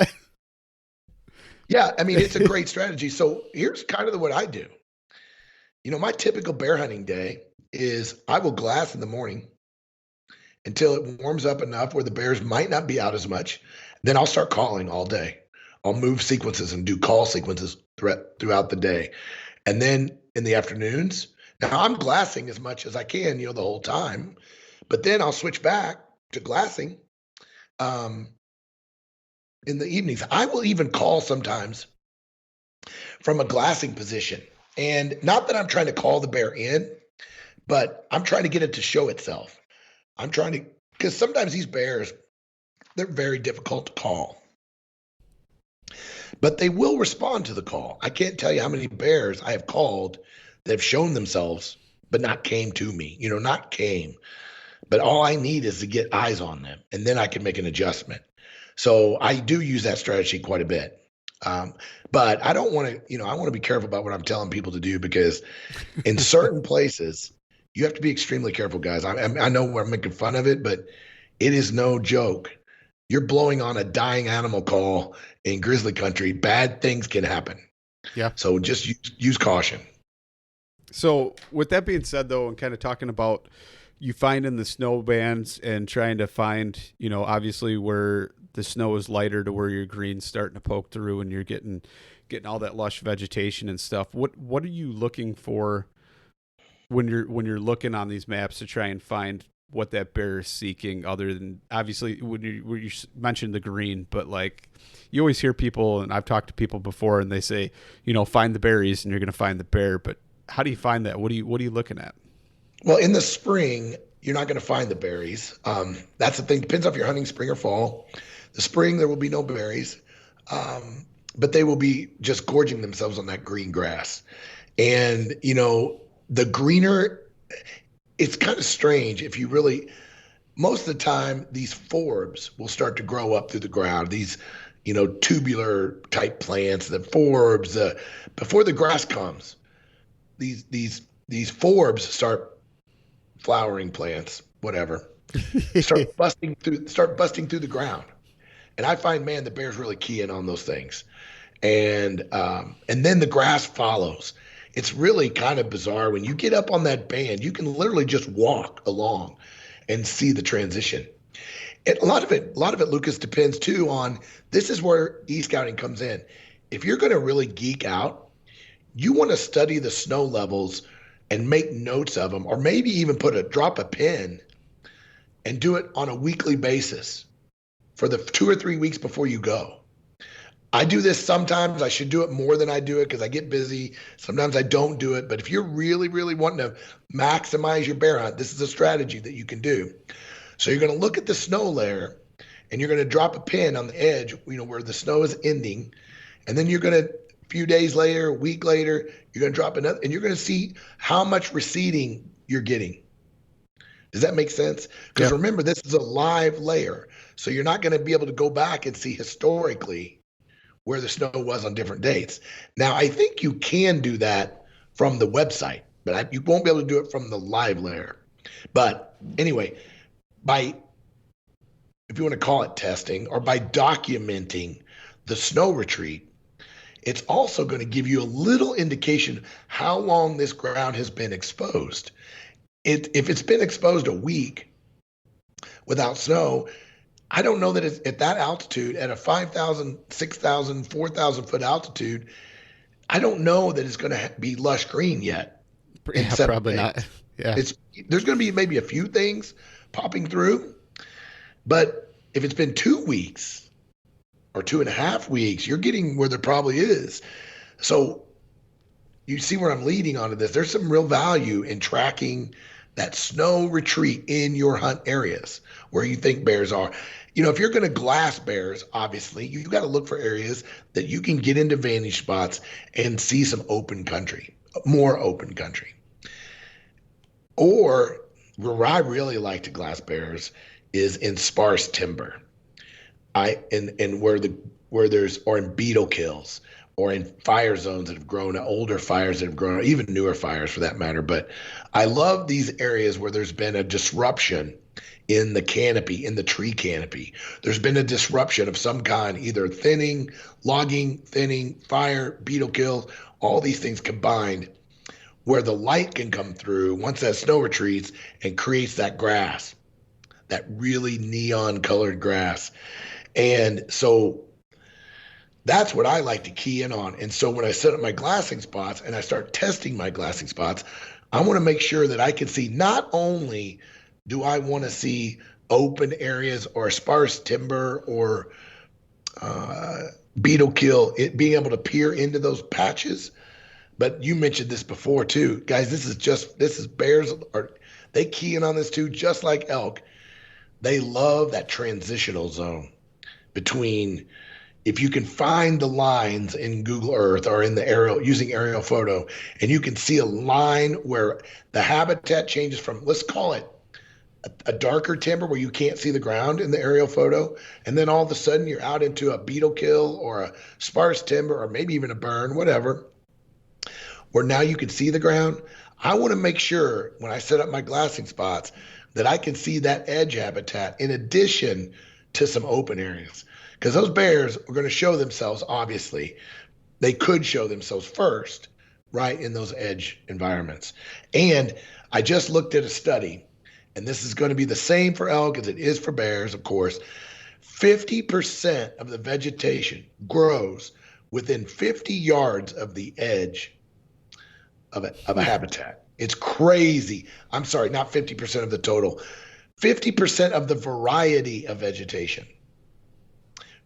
Yeah, I mean, it's a great strategy. So here's kind of what I do. My typical bear hunting day is I will glass in the morning until it warms up enough where the bears might not be out as much. Then I'll start calling all day. I'll move sequences and do call sequences throughout the day. And then in the afternoons, now I'm glassing as much as I can, the whole time. But then I'll switch back to glassing in the evenings. I will even call sometimes from a glassing position. And not that I'm trying to call the bear in, but I'm trying to get it to show itself. Because sometimes these bears, they're very difficult to call. But they will respond to the call. I can't tell you how many bears I have called that have shown themselves, but not came to me, not came. But all I need is to get eyes on them, and then I can make an adjustment. So I do use that strategy quite a bit. But I don't want to, I want to be careful about what I'm telling people to do, because in certain places, you have to be extremely careful, guys. I know we're making fun of it, but it is no joke. You're blowing on a dying animal call in grizzly country. Bad things can happen. Yeah. So just use caution. So with that being said, though, and kind of talking about you finding the snow bands and trying to find, obviously where the snow is lighter to where your green's starting to poke through and you're getting all that lush vegetation and stuff. What are you looking for when you're looking on these maps to try and find what that bear is seeking, other than obviously when you mentioned the green, but like you always hear people, and I've talked to people before, and they say, find the berries and you're going to find the bear. But how do you find that? What are you looking at? Well, in the spring, you're not going to find the berries. That's the thing. Depends if you're hunting spring or fall. The spring, there will be no berries, but they will be just gorging themselves on that green grass. And, the greener, it's kind of strange if you really, most of the time, these forbs will start to grow up through the ground. These, tubular type plants, the forbs, before the grass comes, these forbs start flowering plants, whatever, start busting through the ground. And I find, man, the bears really key in on those things. And then the grass follows. It's really kind of bizarre. When you get up on that band, you can literally just walk along and see the transition. And a lot of it, Lucas, depends too on, this is where e-scouting comes in. If you're going to really geek out, you want to study the snow levels and make notes of them, or maybe even drop a pin and do it on a weekly basis for the 2 or 3 weeks before you go. I do this sometimes. I should do it more than I do it because I get busy. Sometimes I don't do it. But if you're really, really wanting to maximize your bear hunt, this is a strategy that you can do. So you're going to look at the snow layer and you're going to drop a pin on the edge, where the snow is ending. And then you're going to, a few days later, a week later, you're going to drop another, and you're going to see how much receding you're getting. Does that make sense? Because remember, this is a live layer. So you're not going to be able to go back and see historically where the snow was on different dates. Now, I think you can do that from the website, but you won't be able to do it from the live layer. But anyway, if you want to call it testing, or by documenting the snow retreat, it's also going to give you a little indication how long this ground has been exposed. If it's been exposed a week without snow, I don't know that it's at that altitude, at a 5,000, 6,000, 4,000 foot altitude, I don't know that it's going to be lush green yet. Yeah, probably not. Yeah. There's going to be maybe a few things popping through, but if it's been 2 weeks or 2.5 weeks, you're getting where there probably is. So you see where I'm leading onto this. There's some real value in tracking that snow retreat in your hunt areas where you think bears are. If you're going to glass bears, obviously, you've got to look for areas that you can get into vantage spots and see some open country, more open country. Or where I really like to glass bears is in sparse timber. And where there's, or in beetle kills, or in fire zones that have grown, older fires that have grown, even newer fires for that matter. But I love these areas where there's been a disruption in the canopy, in the tree canopy. There's been a disruption of some kind, either thinning, logging, thinning, fire, beetle kills, all these things combined, where the light can come through once that snow retreats and creates that grass, that really neon colored grass. And so that's what I like to key in on. And so when I set up my glassing spots and I start testing my glassing spots, I want to make sure that I can see, not only do I want to see open areas or sparse timber or beetle kill, being able to peer into those patches, but you mentioned this before too. Guys, this is bears, they key in on this too, just like elk. They love that transitional zone between, if you can find the lines in Google Earth or in the using aerial photo, and you can see a line where the habitat changes from, let's call it a darker timber where you can't see the ground in the aerial photo, and then all of a sudden you're out into a beetle kill or a sparse timber or maybe even a burn, whatever, where now you can see the ground. I want to make sure when I set up my glassing spots that I can see that edge habitat in addition to some open areas. Because those bears are going to show themselves, obviously. They could show themselves first, right, in those edge environments. And I just looked at a study, and this is going to be the same for elk as it is for bears, of course. 50% of the vegetation grows within 50 yards of the edge of a habitat. It's crazy. I'm sorry, not 50% of the total. 50% of the variety of vegetation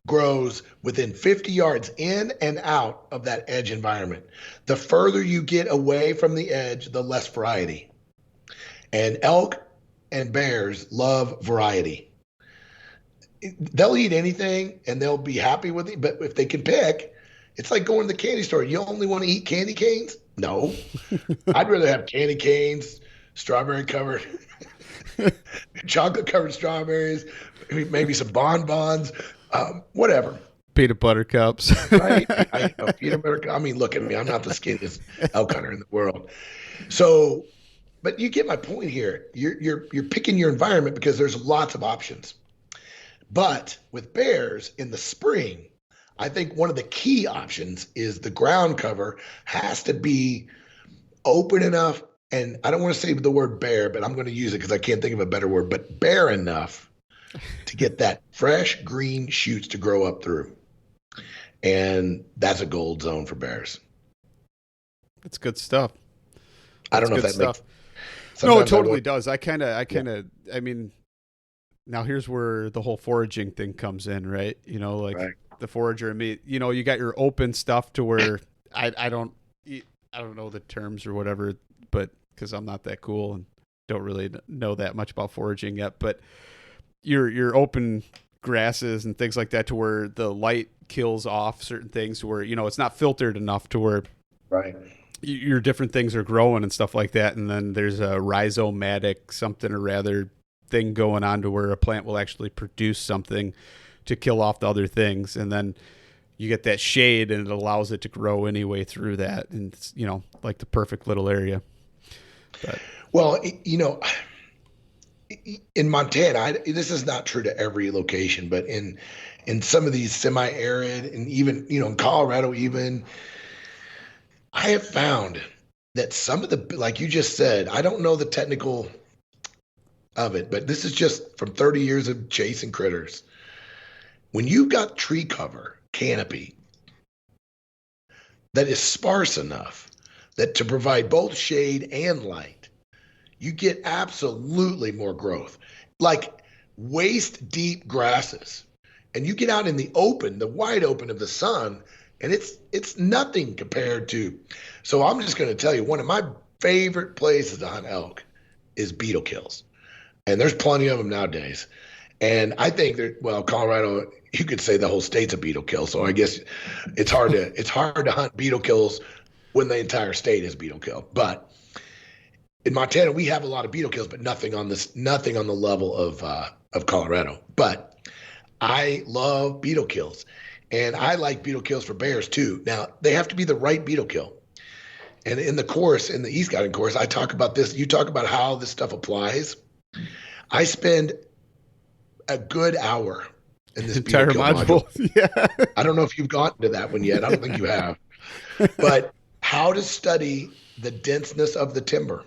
grows within 50 yards in and out of that edge environment. The further you get away from the edge, the less variety. And elk and bears love variety. They'll eat anything and they'll be happy with it, but if they can pick, it's like going to the candy store. You only want to eat candy canes? No. I'd rather have candy canes, strawberry covered, chocolate covered strawberries, maybe some bonbons. Whatever. Peanut butter cups. Right? Peanut butter. I mean, look at me. I'm not the skinniest elk hunter in the world. So, but you get my point here. You're picking your environment because there's lots of options. But with bears in the spring, I think one of the key options is the ground cover has to be open enough. And I don't want to say the word bare, but I'm going to use it because I can't think of a better word, but bare enough to get that fresh green shoots to grow up through. And that's a gold zone for bears. That's good stuff. I don't know if that makes sense. No, it totally does. I mean, now here's where the whole foraging thing comes in, right? Right. The forager and me, you got your open stuff to where I don't know the terms or whatever, but because I'm not that cool and don't really know that much about foraging yet, but your open grasses and things like that to where the light kills off certain things to where, it's not filtered enough to where Right. your different things are growing and stuff like that. And then there's a rhizomatic something or rather thing going on to where a plant will actually produce something to kill off the other things. And then you get that shade and it allows it to grow anyway through that. And it's, like the perfect little area. But. Well, in Montana, this is not true to every location, but in some of these semi-arid and even, in Colorado, even, I have found that some of the, like you just said, I don't know the technical of it, but this is just from 30 years of chasing critters. When you've got tree cover, canopy, that is sparse enough that to provide both shade and light, you get absolutely more growth. Like waist deep grasses. And you get out in the open, the wide open of the sun, and it's nothing compared to. So I'm just going to tell you, one of my favorite places to hunt elk is beetle kills. And there's plenty of them nowadays. And I think that, well, Colorado, you could say the whole state's a beetle kill. So I guess it's hard to hunt beetle kills when the entire state is beetle kill. But in Montana, we have a lot of beetle kills, but nothing on the level of Colorado. But I love beetle kills, and I like beetle kills for bears too. Now they have to be the right beetle kill. And in the course, in the East Guiding course, I talk about this. You talk about how this stuff applies. I spend a good hour in this entire beetle kill module. Yeah. I don't know if you've gotten to that one yet. I don't think you have. But how to study the denseness of the timber,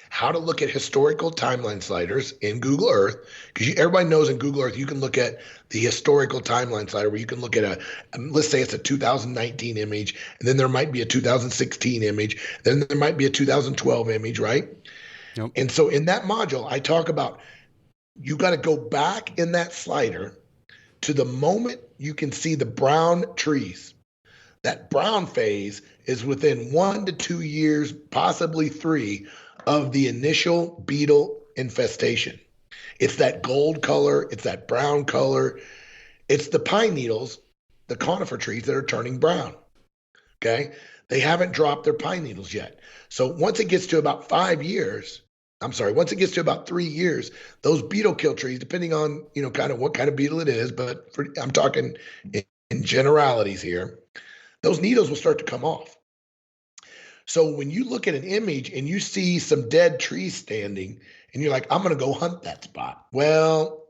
how to look at historical timeline sliders in Google Earth, because everybody knows in Google Earth you can look at the historical timeline slider where you can look at let's say it's a 2019 image, and then there might be a 2016 image, then there might be a 2012 image, right? Yep. And so in that module, I talk about you got to go back in that slider to the moment you can see the brown trees. That brown phase is within 1 to 2 years, possibly 3, of the initial beetle infestation. It's that gold color, it's that brown color. It's the pine needles, the conifer trees that are turning brown. Okay? They haven't dropped their pine needles yet. So once it gets to about 5 years, once it gets to about 3 years, those beetle kill trees, depending on, kind of what kind of beetle it is, but I'm talking in generalities here, those needles will start to come off. So when you look at an image and you see some dead trees standing and you're like, I'm going to go hunt that spot. Well,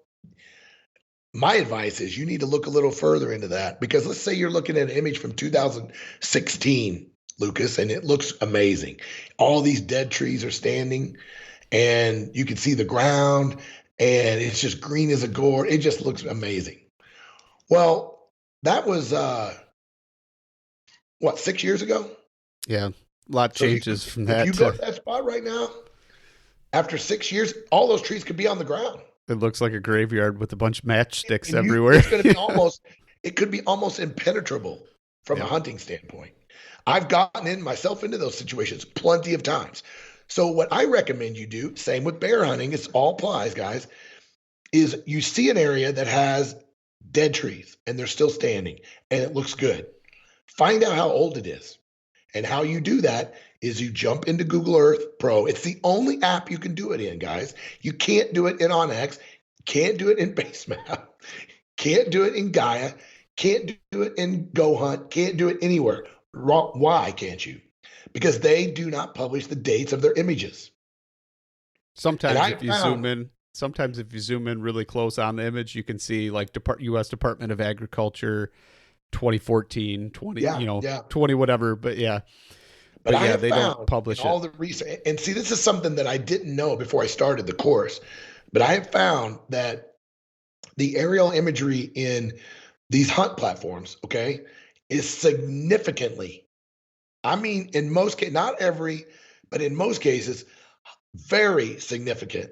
my advice is you need to look a little further into that, because let's say you're looking at an image from 2016, Lucas, and it looks amazing. All these dead trees are standing and you can see the ground and it's just green as a gourd. It just looks amazing. Well, that was, 6 years ago? Yeah. A lot changes from that. If you go to that spot right now, after 6 years, all those trees could be on the ground. It looks like a graveyard with a bunch of matchsticks everywhere. It's going to be it could be almost impenetrable from a hunting standpoint. I've gotten myself into those situations plenty of times. So what I recommend you do, same with bear hunting, it's all applies, guys, is you see an area that has dead trees and they're still standing and it looks good. Find out how old it is. And how you do that is you jump into Google Earth Pro. It's the only app you can do it in, guys. You can't do it in OnX, can't do it in Basemap, can't do it in Gaia, can't do it in GoHunt, can't do it anywhere. Why can't you? Because they do not publish the dates of their images. Sometimes if you zoom in really close on the image, you can see like U.S. Department of Agriculture 2014, 20 whatever, but yeah. But yeah, they don't publish all the research. And see, this is something that I didn't know before I started the course, but I have found that the aerial imagery in these hunt platforms, okay, is significantly, in most cases, not every, but in most cases, very significant,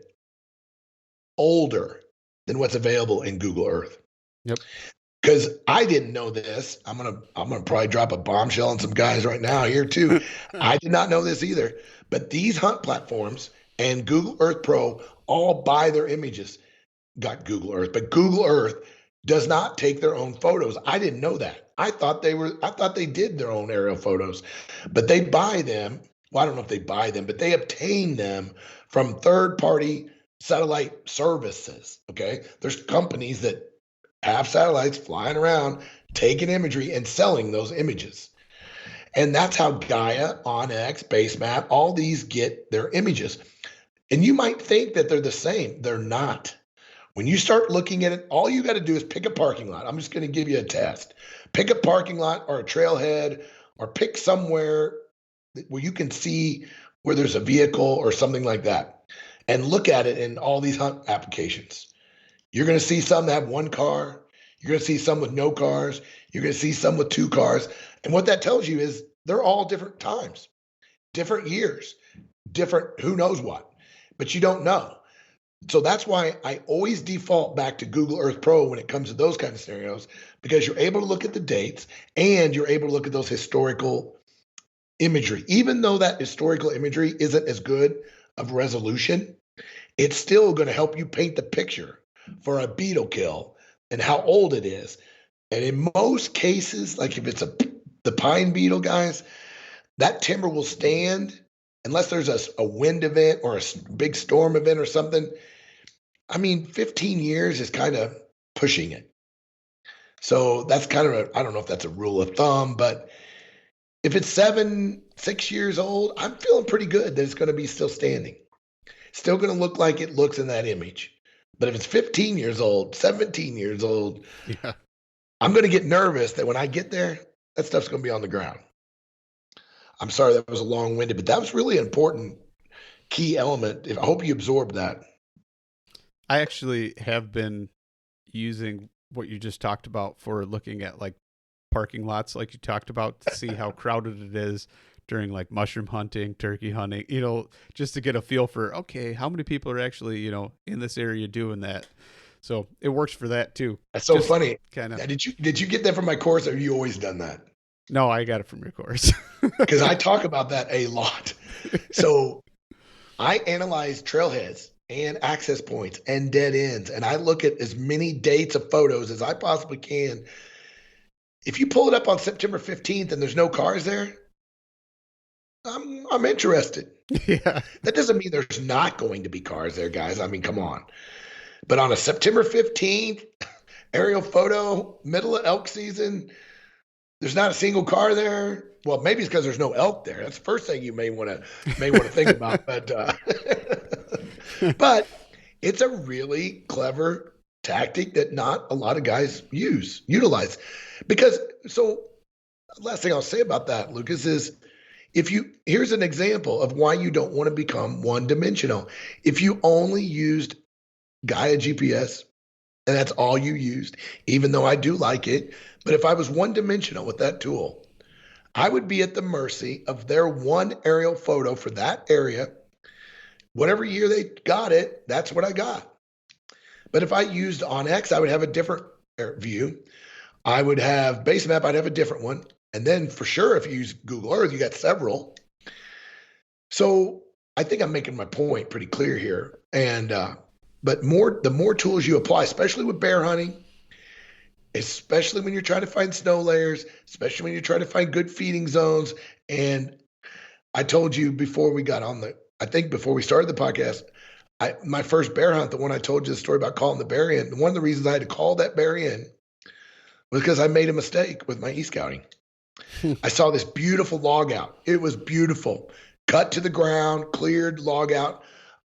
older than what's available in Google Earth. Yep. Because I didn't know this. I'm gonna probably drop a bombshell on some guys right now here too. I did not know this either. But these hunt platforms and Google Earth Pro all buy their images got Google Earth, but Google Earth does not take their own photos. I didn't know that. I thought they did their own aerial photos, but they buy them. Well, I don't know if they buy them, but they obtain them from third-party satellite services. Okay. There's companies that have satellites flying around, taking imagery and selling those images. And that's how Gaia, OnX, Basemap, all these get their images. And you might think that they're the same. They're not. When you start looking at it, all you got to do is pick a parking lot. I'm just going to give you a test. Pick a parking lot or a trailhead, or pick somewhere where you can see where there's a vehicle or something like that, and look at it in all these hunt applications. You're going to see some that have one car. You're going to see some with no cars. You're going to see some with two cars. And what that tells you is they're all different times, different years, different who knows what, but you don't know. So that's why I always default back to Google Earth Pro when it comes to those kind of scenarios, because you're able to look at the dates and you're able to look at those historical imagery. Even though that historical imagery isn't as good of resolution, it's still going to help you paint the picture for a beetle kill and how old it is. And in most cases, like if it's the pine beetle, guys, that timber will stand unless there's a wind event or a big storm event or something. I mean, 15 years is kind of pushing it. So that's kind of I don't know if that's a rule of thumb, but if it's 6 years old, I'm feeling pretty good that it's going to be still standing. Still going to look like it looks in that image. But if it's 15 years old, 17 years old, Yeah. I'm going to get nervous that when I get there, that stuff's going to be on the ground. I'm sorry that was a long-winded, but that was really an important key element. I hope you absorbed that. I actually have been using what you just talked about for looking at like parking lots, like you talked about, to see how crowded it is during like mushroom hunting, turkey hunting, just to get a feel for, okay, how many people are actually, in this area doing that. So it works for that too. That's so funny. Kind of. Did you get that from my course, or have you always done that? No, I got it from your course. Because I talk about that a lot. So I analyze trailheads and access points and dead ends, and I look at as many dates of photos as I possibly can. If you pull it up on September 15th and there's no cars there, I'm interested. Yeah. That doesn't mean there's not going to be cars there, guys. I mean, come on. But on a September 15th aerial photo, middle of elk season, there's not a single car there. Well, maybe it's because there's no elk there. That's the first thing you may want to think about. But it's a really clever tactic that not a lot of guys utilize. Because last thing I'll say about that, Lucas, is here's an example of why you don't want to become one-dimensional. If you only used Gaia GPS, and that's all you used, even though I do like it, but if I was one-dimensional with that tool, I would be at the mercy of their one aerial photo for that area. Whatever year they got it, that's what I got. But if I used OnX, I would have a different view. I would have Basemap, I'd have a different one. And then for sure, if you use Google Earth, you got several. So I think I'm making my point pretty clear here. And but the more tools you apply, especially with bear hunting, especially when you're trying to find snow layers, especially when you're trying to find good feeding zones. And I told you before we got on before we started the podcast, my first bear hunt, the one I told you the story about calling the bear in, one of the reasons I had to call that bear in was because I made a mistake with my e-scouting. I saw this beautiful log out. It was beautiful. Cut to the ground, cleared log out.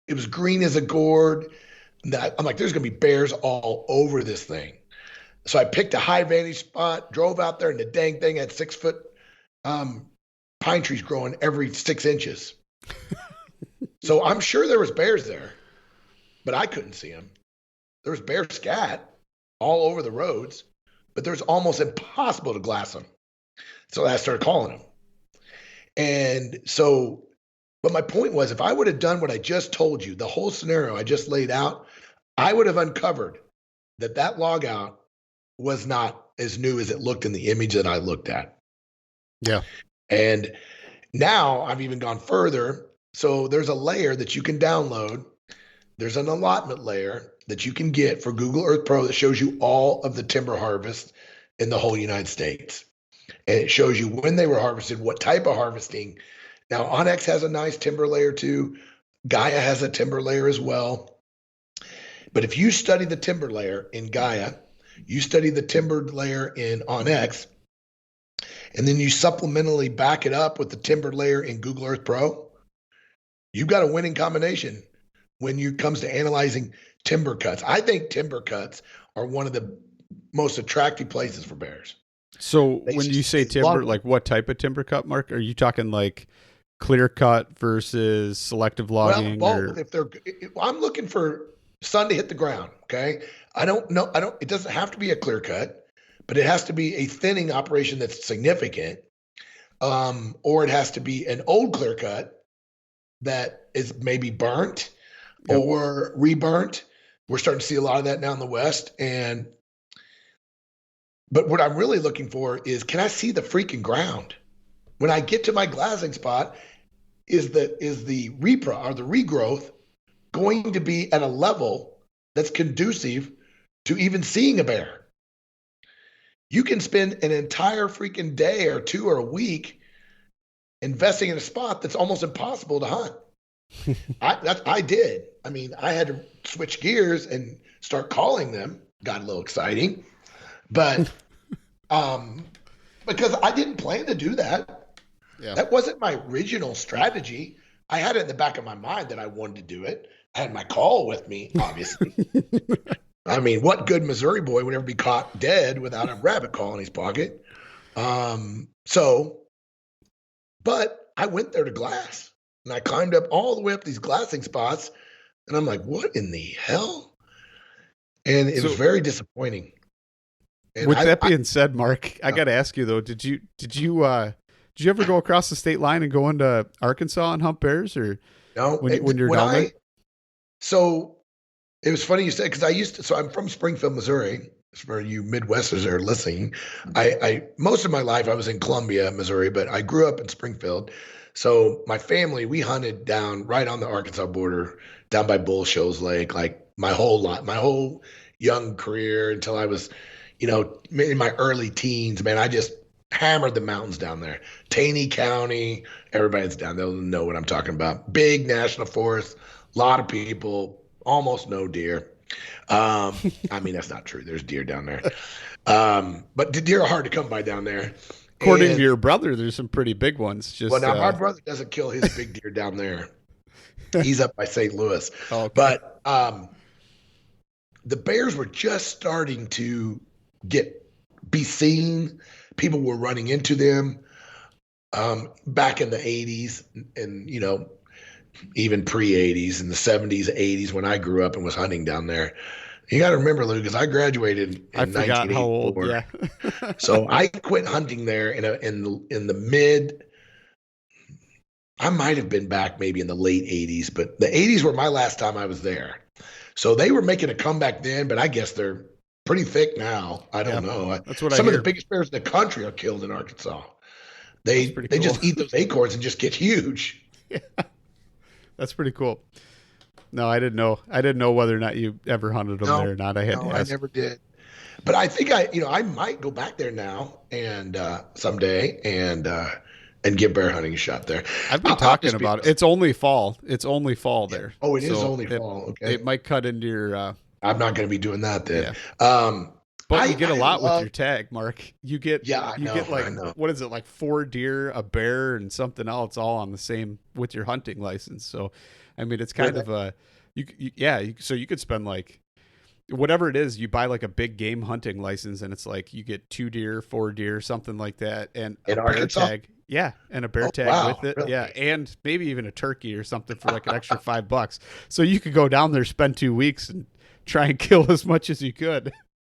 It was green as a gourd. I'm like, there's going to be bears all over this thing. So I picked a high vantage spot, drove out there, and the dang thing had 6-foot pine trees growing every 6 inches. So I'm sure there was bears there, but I couldn't see them. There was bear scat all over the roads, but there's almost impossible to glass them. So I started calling them. And so, but my point was, if I would have done what I just told you, the whole scenario I just laid out, I would have uncovered that log out was not as new as it looked in the image that I looked at. Yeah. And now I've even gone further. So there's a layer that you can download. There's an allotment layer, that you can get for Google Earth Pro that shows you all of the timber harvest in the whole United States. And it shows you when they were harvested, what type of harvesting. Now, Onyx has a nice timber layer too. Gaia has a timber layer as well. But if you study the timber layer in Gaia, you study the timber layer in Onyx, and then you supplementally back it up with the timber layer in Google Earth Pro, you've got a winning combination when it comes to analyzing timber cuts. I think timber cuts are one of the most attractive places for bears. So when you say timber, like what type of timber cut, Mark? Are you talking like clear cut versus selective logging? Well, I'm looking for sun to hit the ground. Okay. It doesn't have to be a clear cut, but it has to be a thinning operation that's significant. Or it has to be an old clear cut that is maybe burnt or reburnt. We're starting to see a lot of that now in the West. But what I'm really looking for is, can I see the freaking ground? When I get to my glassing spot, is the repro or the regrowth going to be at a level that's conducive to even seeing a bear? You can spend an entire freaking day or two or a week investing in a spot that's almost impossible to hunt. I did. I mean, I had to switch gears and start calling them. Got a little exciting. But because I didn't plan to do that. Yeah. That wasn't my original strategy. I had it in the back of my mind that I wanted to do it. I had my call with me, obviously. I mean, what good Missouri boy would ever be caught dead without a rabbit call in his pocket? But I went there to glass, and I climbed up all the way up these glassing spots, and I'm like, what in the hell? And it was very disappointing. And with that being said, Mark, I got to ask you though, did you ever go across the state line and go into Arkansas and hunt bears, or no? When you're down there? So it was funny you said, because I'm from Springfield, Missouri. For you Midwesterners that are listening, I most of my life I was in Columbia, Missouri, but I grew up in Springfield. So my family, we hunted down right on the Arkansas border, down by Bull Shoals Lake, like my whole young career until I was, in my early teens. Man, I just hammered the mountains down there. Taney County, everybody's down there, they'll know what I'm talking about. Big national forest, a lot of people, almost no deer. I mean, that's not true. There's deer down there. But the deer are hard to come by down there. According to your brother, there's some pretty big ones. My brother doesn't kill his big deer down there. He's up by St. Louis. Oh, okay. But the bears were just starting to be seen. People were running into them back in the 80s and, even pre-80s, in the 70s, 80s, when I grew up and was hunting down there. You got to remember, Lou, because I graduated in 1984. I forgot how old, yeah. So I quit hunting there in the mid. I might have been back maybe in the late 80s, but the 80s were my last time I was there. So they were making a comeback then, but I guess they're pretty thick now. I don't know. That's what Some of the biggest bears in the country are killed in Arkansas. They just eat those acorns and just get huge. Yeah. That's pretty cool. No, I didn't know. I didn't know whether or not you ever hunted them there or not. I never did. But I think I might go back there now and someday and give bear hunting a shot there. I've been talking about it. It's only fall. It's only fall there. Oh, it is only fall. Okay. It might cut into your. I'm not going to be doing that then. Yeah. But you get a lot with your tag, Mark. You get what is it, like 4 deer, a bear, and something else, all on the same with your hunting license. So, I mean, it's kind of so you could spend like whatever it is. You buy like a big game hunting license, and it's like you get 2 deer, 4 deer, something like that, and a bear tag. Yeah, and a bear tag with it. Really? Yeah, and maybe even a turkey or something for like an extra $5. So you could go down there, spend 2 weeks, and try and kill as much as you could.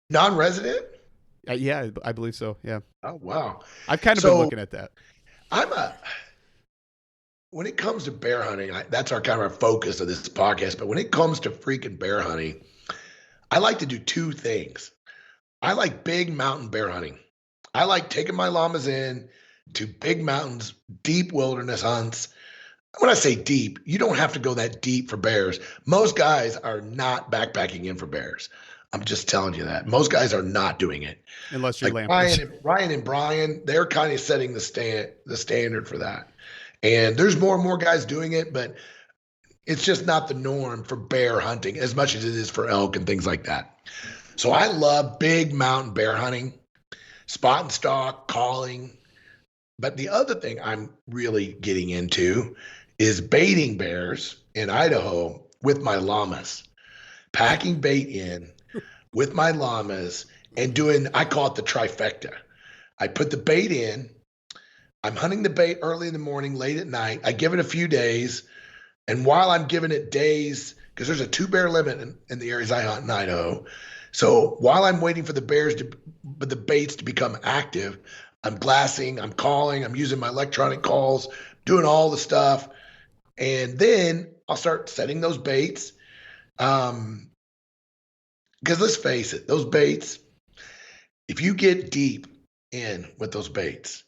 Non-resident? Yeah, I believe so. Yeah. Oh, wow. I've kind of been looking at that. When it comes to bear hunting, that's our focus of this podcast. But when it comes to freaking bear hunting, I like to do 2 things. I like big mountain bear hunting. I like taking my llamas in to big mountains, deep wilderness hunts. when I say deep, you don't have to go that deep for bears. Most guys are not backpacking in for bears. I'm just telling you that. Most guys are not doing it. Unless you're Like Lampers. Ryan and Brian, they're kind of setting the standard for that. And there's more and more guys doing it, but it's just not the norm for bear hunting as much as it is for elk and things like that. So I love big mountain bear hunting, spot and stalk, calling. But the other thing I'm really getting into is baiting bears in Idaho with my llamas, packing bait in with my llamas and doing, I call it the trifecta. I put the bait in. I'm hunting the bait early in the morning, late at night. I give it a few days. And while I'm giving it days, because there's a 2-bear limit in the areas I hunt in Idaho. So while I'm waiting for the baits to become active, I'm glassing, I'm calling, I'm using my electronic calls, doing all the stuff. And then I'll start setting those baits. Because let's face it, those baits, if you get deep in with those baits,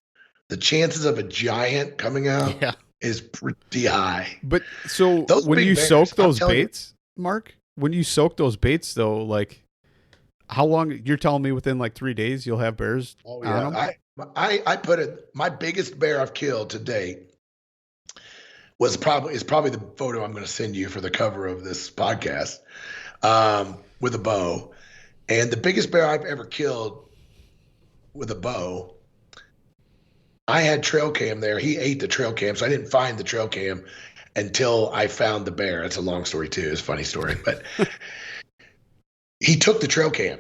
the chances of a giant coming out is pretty high. But so those when you bears, soak those baits, Mark, when you soak those baits though, like how long? You're telling me within like 3 days you'll have bears on them? I put it, my biggest bear I've killed to date is probably the photo I'm going to send you for the cover of this podcast, with a bow. And the biggest bear I've ever killed with a bow, I had trail cam there. He ate the trail cam, so I didn't find the trail cam until I found the bear. It's a long story too. It's a funny story, but he took the trail cam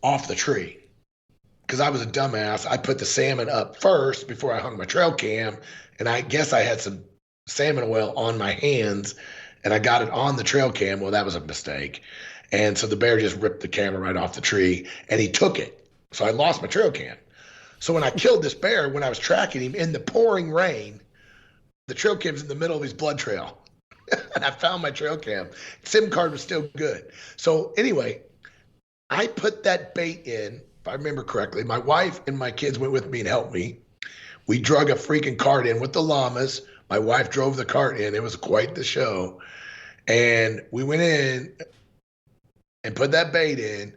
off the tree because I was a dumbass. I put the salmon up first before I hung my trail cam, and I guess I had some salmon oil on my hands, and I got it on the trail cam. Well, that was a mistake. And so the bear just ripped the camera right off the tree, and he took it. So I lost my trail cam. So when I killed this bear, when I was tracking him in the pouring rain, the trail cam's in the middle of his blood trail. And I found my trail cam. SIM card was still good. So anyway, I put that bait in, if I remember correctly. My wife and my kids went with me and helped me. We drug a freaking cart in with the llamas. My wife drove the cart in. It was quite the show. And we went in and put that bait in.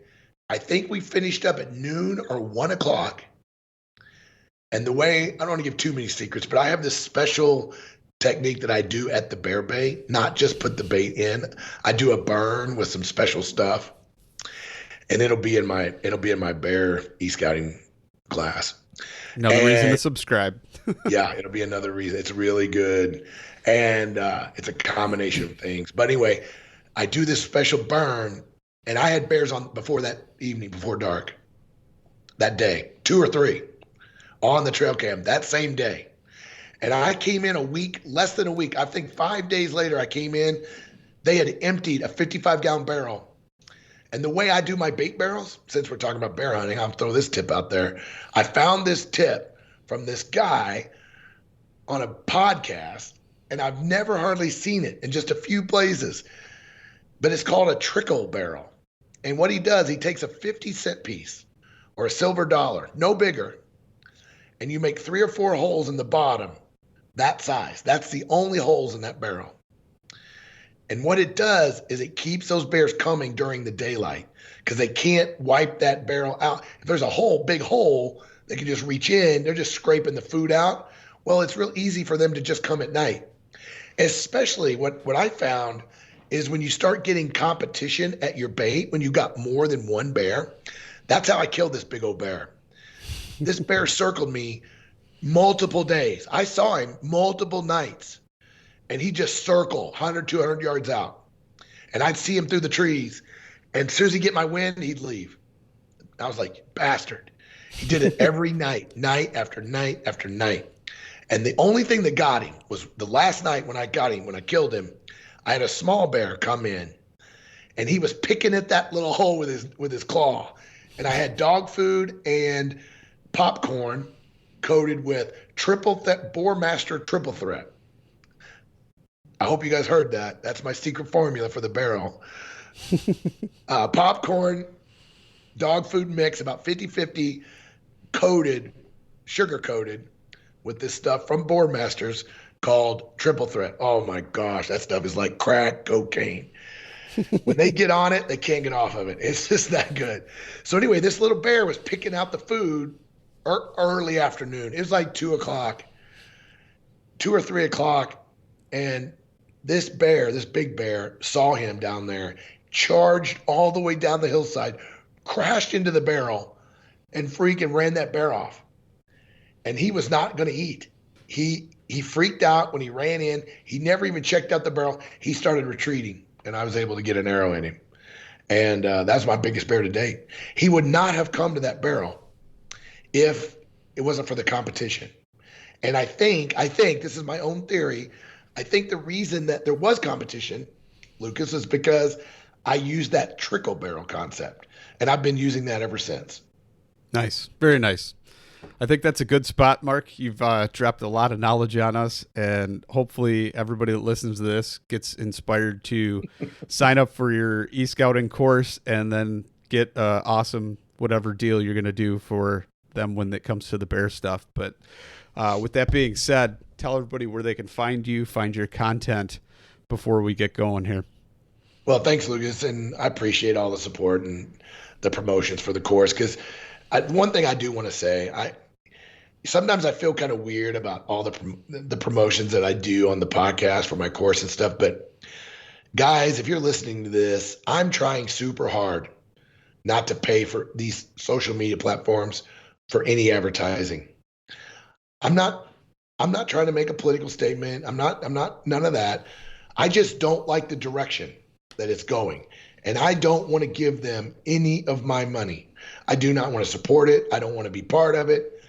I think we finished up at noon or 1 o'clock. And the way, I don't want to give too many secrets, but I have this special technique that I do at the bear bait, not just put the bait in. I do a burn with some special stuff, and it'll be in my bear e-scouting class. Another reason to subscribe. Yeah, it'll be another reason. It's really good. And it's a combination of things. But anyway, I do this special burn, and I had bears on before that evening, before dark, that day, 2 or 3. On the trail cam that same day. And I came in less than a week. I think 5 days later I came in, they had emptied a 55-gallon barrel. And the way I do my bait barrels, since we're talking about bear hunting, I'll throw this tip out there. I found this tip from this guy on a podcast, and I've never hardly seen it in just a few places. But it's called a trickle barrel. And what he does, he takes a 50-cent piece or a silver dollar, no bigger, and you make 3 or 4 holes in the bottom, that size. That's the only holes in that barrel. And what it does is it keeps those bears coming during the daylight because they can't wipe that barrel out. If there's a big hole, they can just reach in. They're just scraping the food out. Well, it's real easy for them to just come at night. Especially what I found is when you start getting competition at your bait, when you got more than one bear. That's how I killed this big old bear. This bear circled me multiple days. I saw him multiple nights, and he just circled 100, 200 yards out. And I'd see him through the trees, and as soon as he'd get my wind, he'd leave. I was like, bastard. He did it every night, night after night after night. And the only thing that got him was the last night when I killed him, I had a small bear come in, and he was picking at that little hole with his claw. And I had dog food and popcorn coated with Boarmaster Triple Threat. I hope you guys heard that. That's my secret formula for the barrel. Popcorn, dog food mix, about 50-50 sugar coated with this stuff from Boarmasters called Triple Threat. Oh my gosh, that stuff is like crack cocaine. When they get on it, they can't get off of it. It's just that good. So anyway, this little bear was picking out the food early afternoon. It was like 2 o'clock, 2 or 3 o'clock. And this bear, this big bear, saw him down there, charged all the way down the hillside, crashed into the barrel, and freaking ran that bear off. And he was not going to eat. He freaked out when he ran in. He never even checked out the barrel. He started retreating, and I was able to get an arrow in him. And that's my biggest bear to date. He would not have come to that barrel if it wasn't for the competition. And I think this is my own theory. I think the reason that there was competition, Lucas, is because I used that trickle barrel concept, and I've been using that ever since. Nice. Very nice. I think that's a good spot, Mark. You've dropped a lot of knowledge on us, and hopefully everybody that listens to this gets inspired to sign up for your e-scouting course and then get awesome whatever deal you're going to do for them when it comes to the bear stuff. But with that being said, tell everybody where they can find you, find your content before we get going here. Well, thanks, Lucas, and I appreciate all the support and the promotions for the course, because one thing I do want to say, sometimes I feel kind of weird about all the promotions that I do on the podcast for my course and stuff. But guys, if you're listening to this, I'm trying super hard not to pay for these social media platforms for any advertising. I'm not trying to make a political statement. I'm not none of that. I just don't like the direction that it's going. And I don't want to give them any of my money. I do not want to support it. I don't want to be part of it.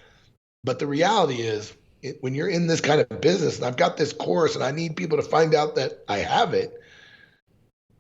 But the reality is, when you're in this kind of business, and I've got this course and I need people to find out that I have it,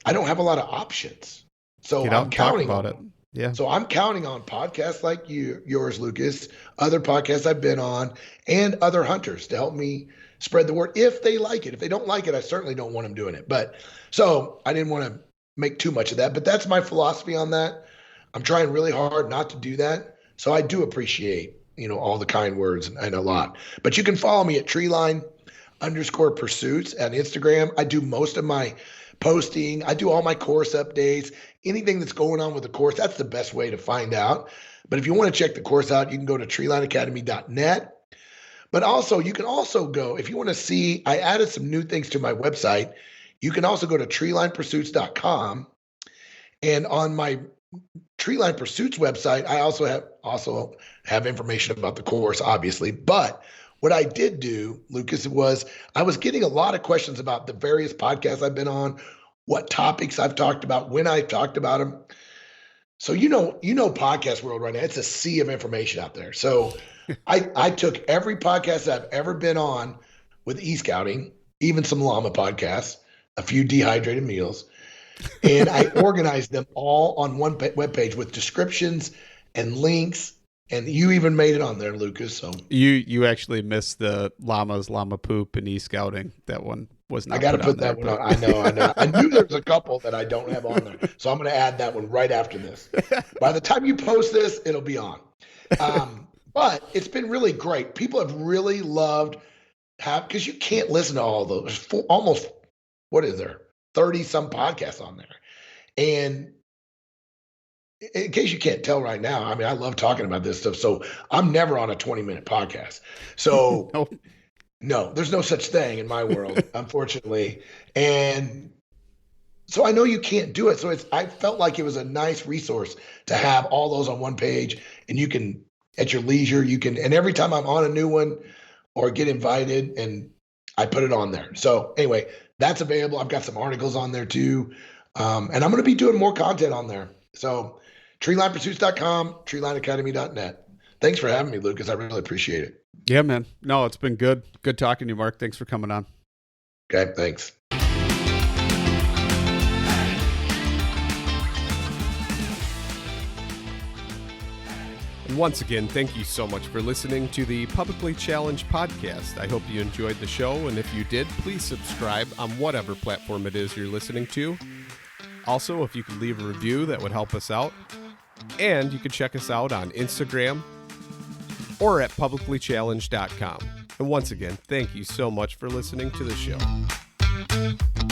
I don't have a lot of options. So I'm counting on it. Yeah. So I'm counting on podcasts like yours, Lucas, other podcasts I've been on, and other hunters to help me spread the word if they like it. If they don't like it, I certainly don't want them doing it. But so I didn't want to make too much of that, but that's my philosophy on that. I'm trying really hard not to do that. So I do appreciate, all the kind words and a lot. But you can follow me at Treeline_pursuits on Instagram. I do most of my posting. I do all my course updates, anything that's going on with the course. That's the best way to find out. But if you want to check the course out, you can go to treelineacademy.net. But also, you can also go, if you want to see, I added some new things to my website. You can also go to treelinepursuits.com. And on my Treeline Pursuits website, I also have information about the course, obviously. But what I did do, Lucas, was I was getting a lot of questions about the various podcasts I've been on, what topics I've talked about, when I've talked about them. So podcast world right now, it's a sea of information out there. So I took every podcast I've ever been on with e-scouting, even some llama podcasts, a few dehydrated meals, and I organized them all on one webpage with descriptions and links. And you even made it on there, Lucas. So you actually missed the llama poop and e-scouting. That one was not. I got to put that one on. I know. I knew there was a couple that I don't have on there, so I'm going to add that one right after this. By the time you post this, it'll be on. But it's been really great. People have really loved because you can't listen to all those. Almost, what is there? 30 some podcasts on there. And in case you can't tell right now, I mean, I love talking about this stuff. So I'm never on a 20-minute podcast. So no, there's no such thing in my world, unfortunately. And so I know you can't do it. So I felt like it was a nice resource to have all those on one page, and you can, at your leisure, and every time I'm on a new one or get invited, and I put it on there. So anyway, that's available. I've got some articles on there too. And I'm going to be doing more content on there. So treelinepursuits.com, treelineacademy.net. Thanks for having me, Lucas. I really appreciate it. Yeah, man. No, it's been good. Good talking to you, Mark. Thanks for coming on. Okay, thanks. And once again, thank you so much for listening to the Publicly Challenged podcast. I hope you enjoyed the show, and if you did, please subscribe on whatever platform it is you're listening to. Also, if you could leave a review, that would help us out. And you can check us out on Instagram or at publiclychallenged.com. And once again, thank you so much for listening to the show.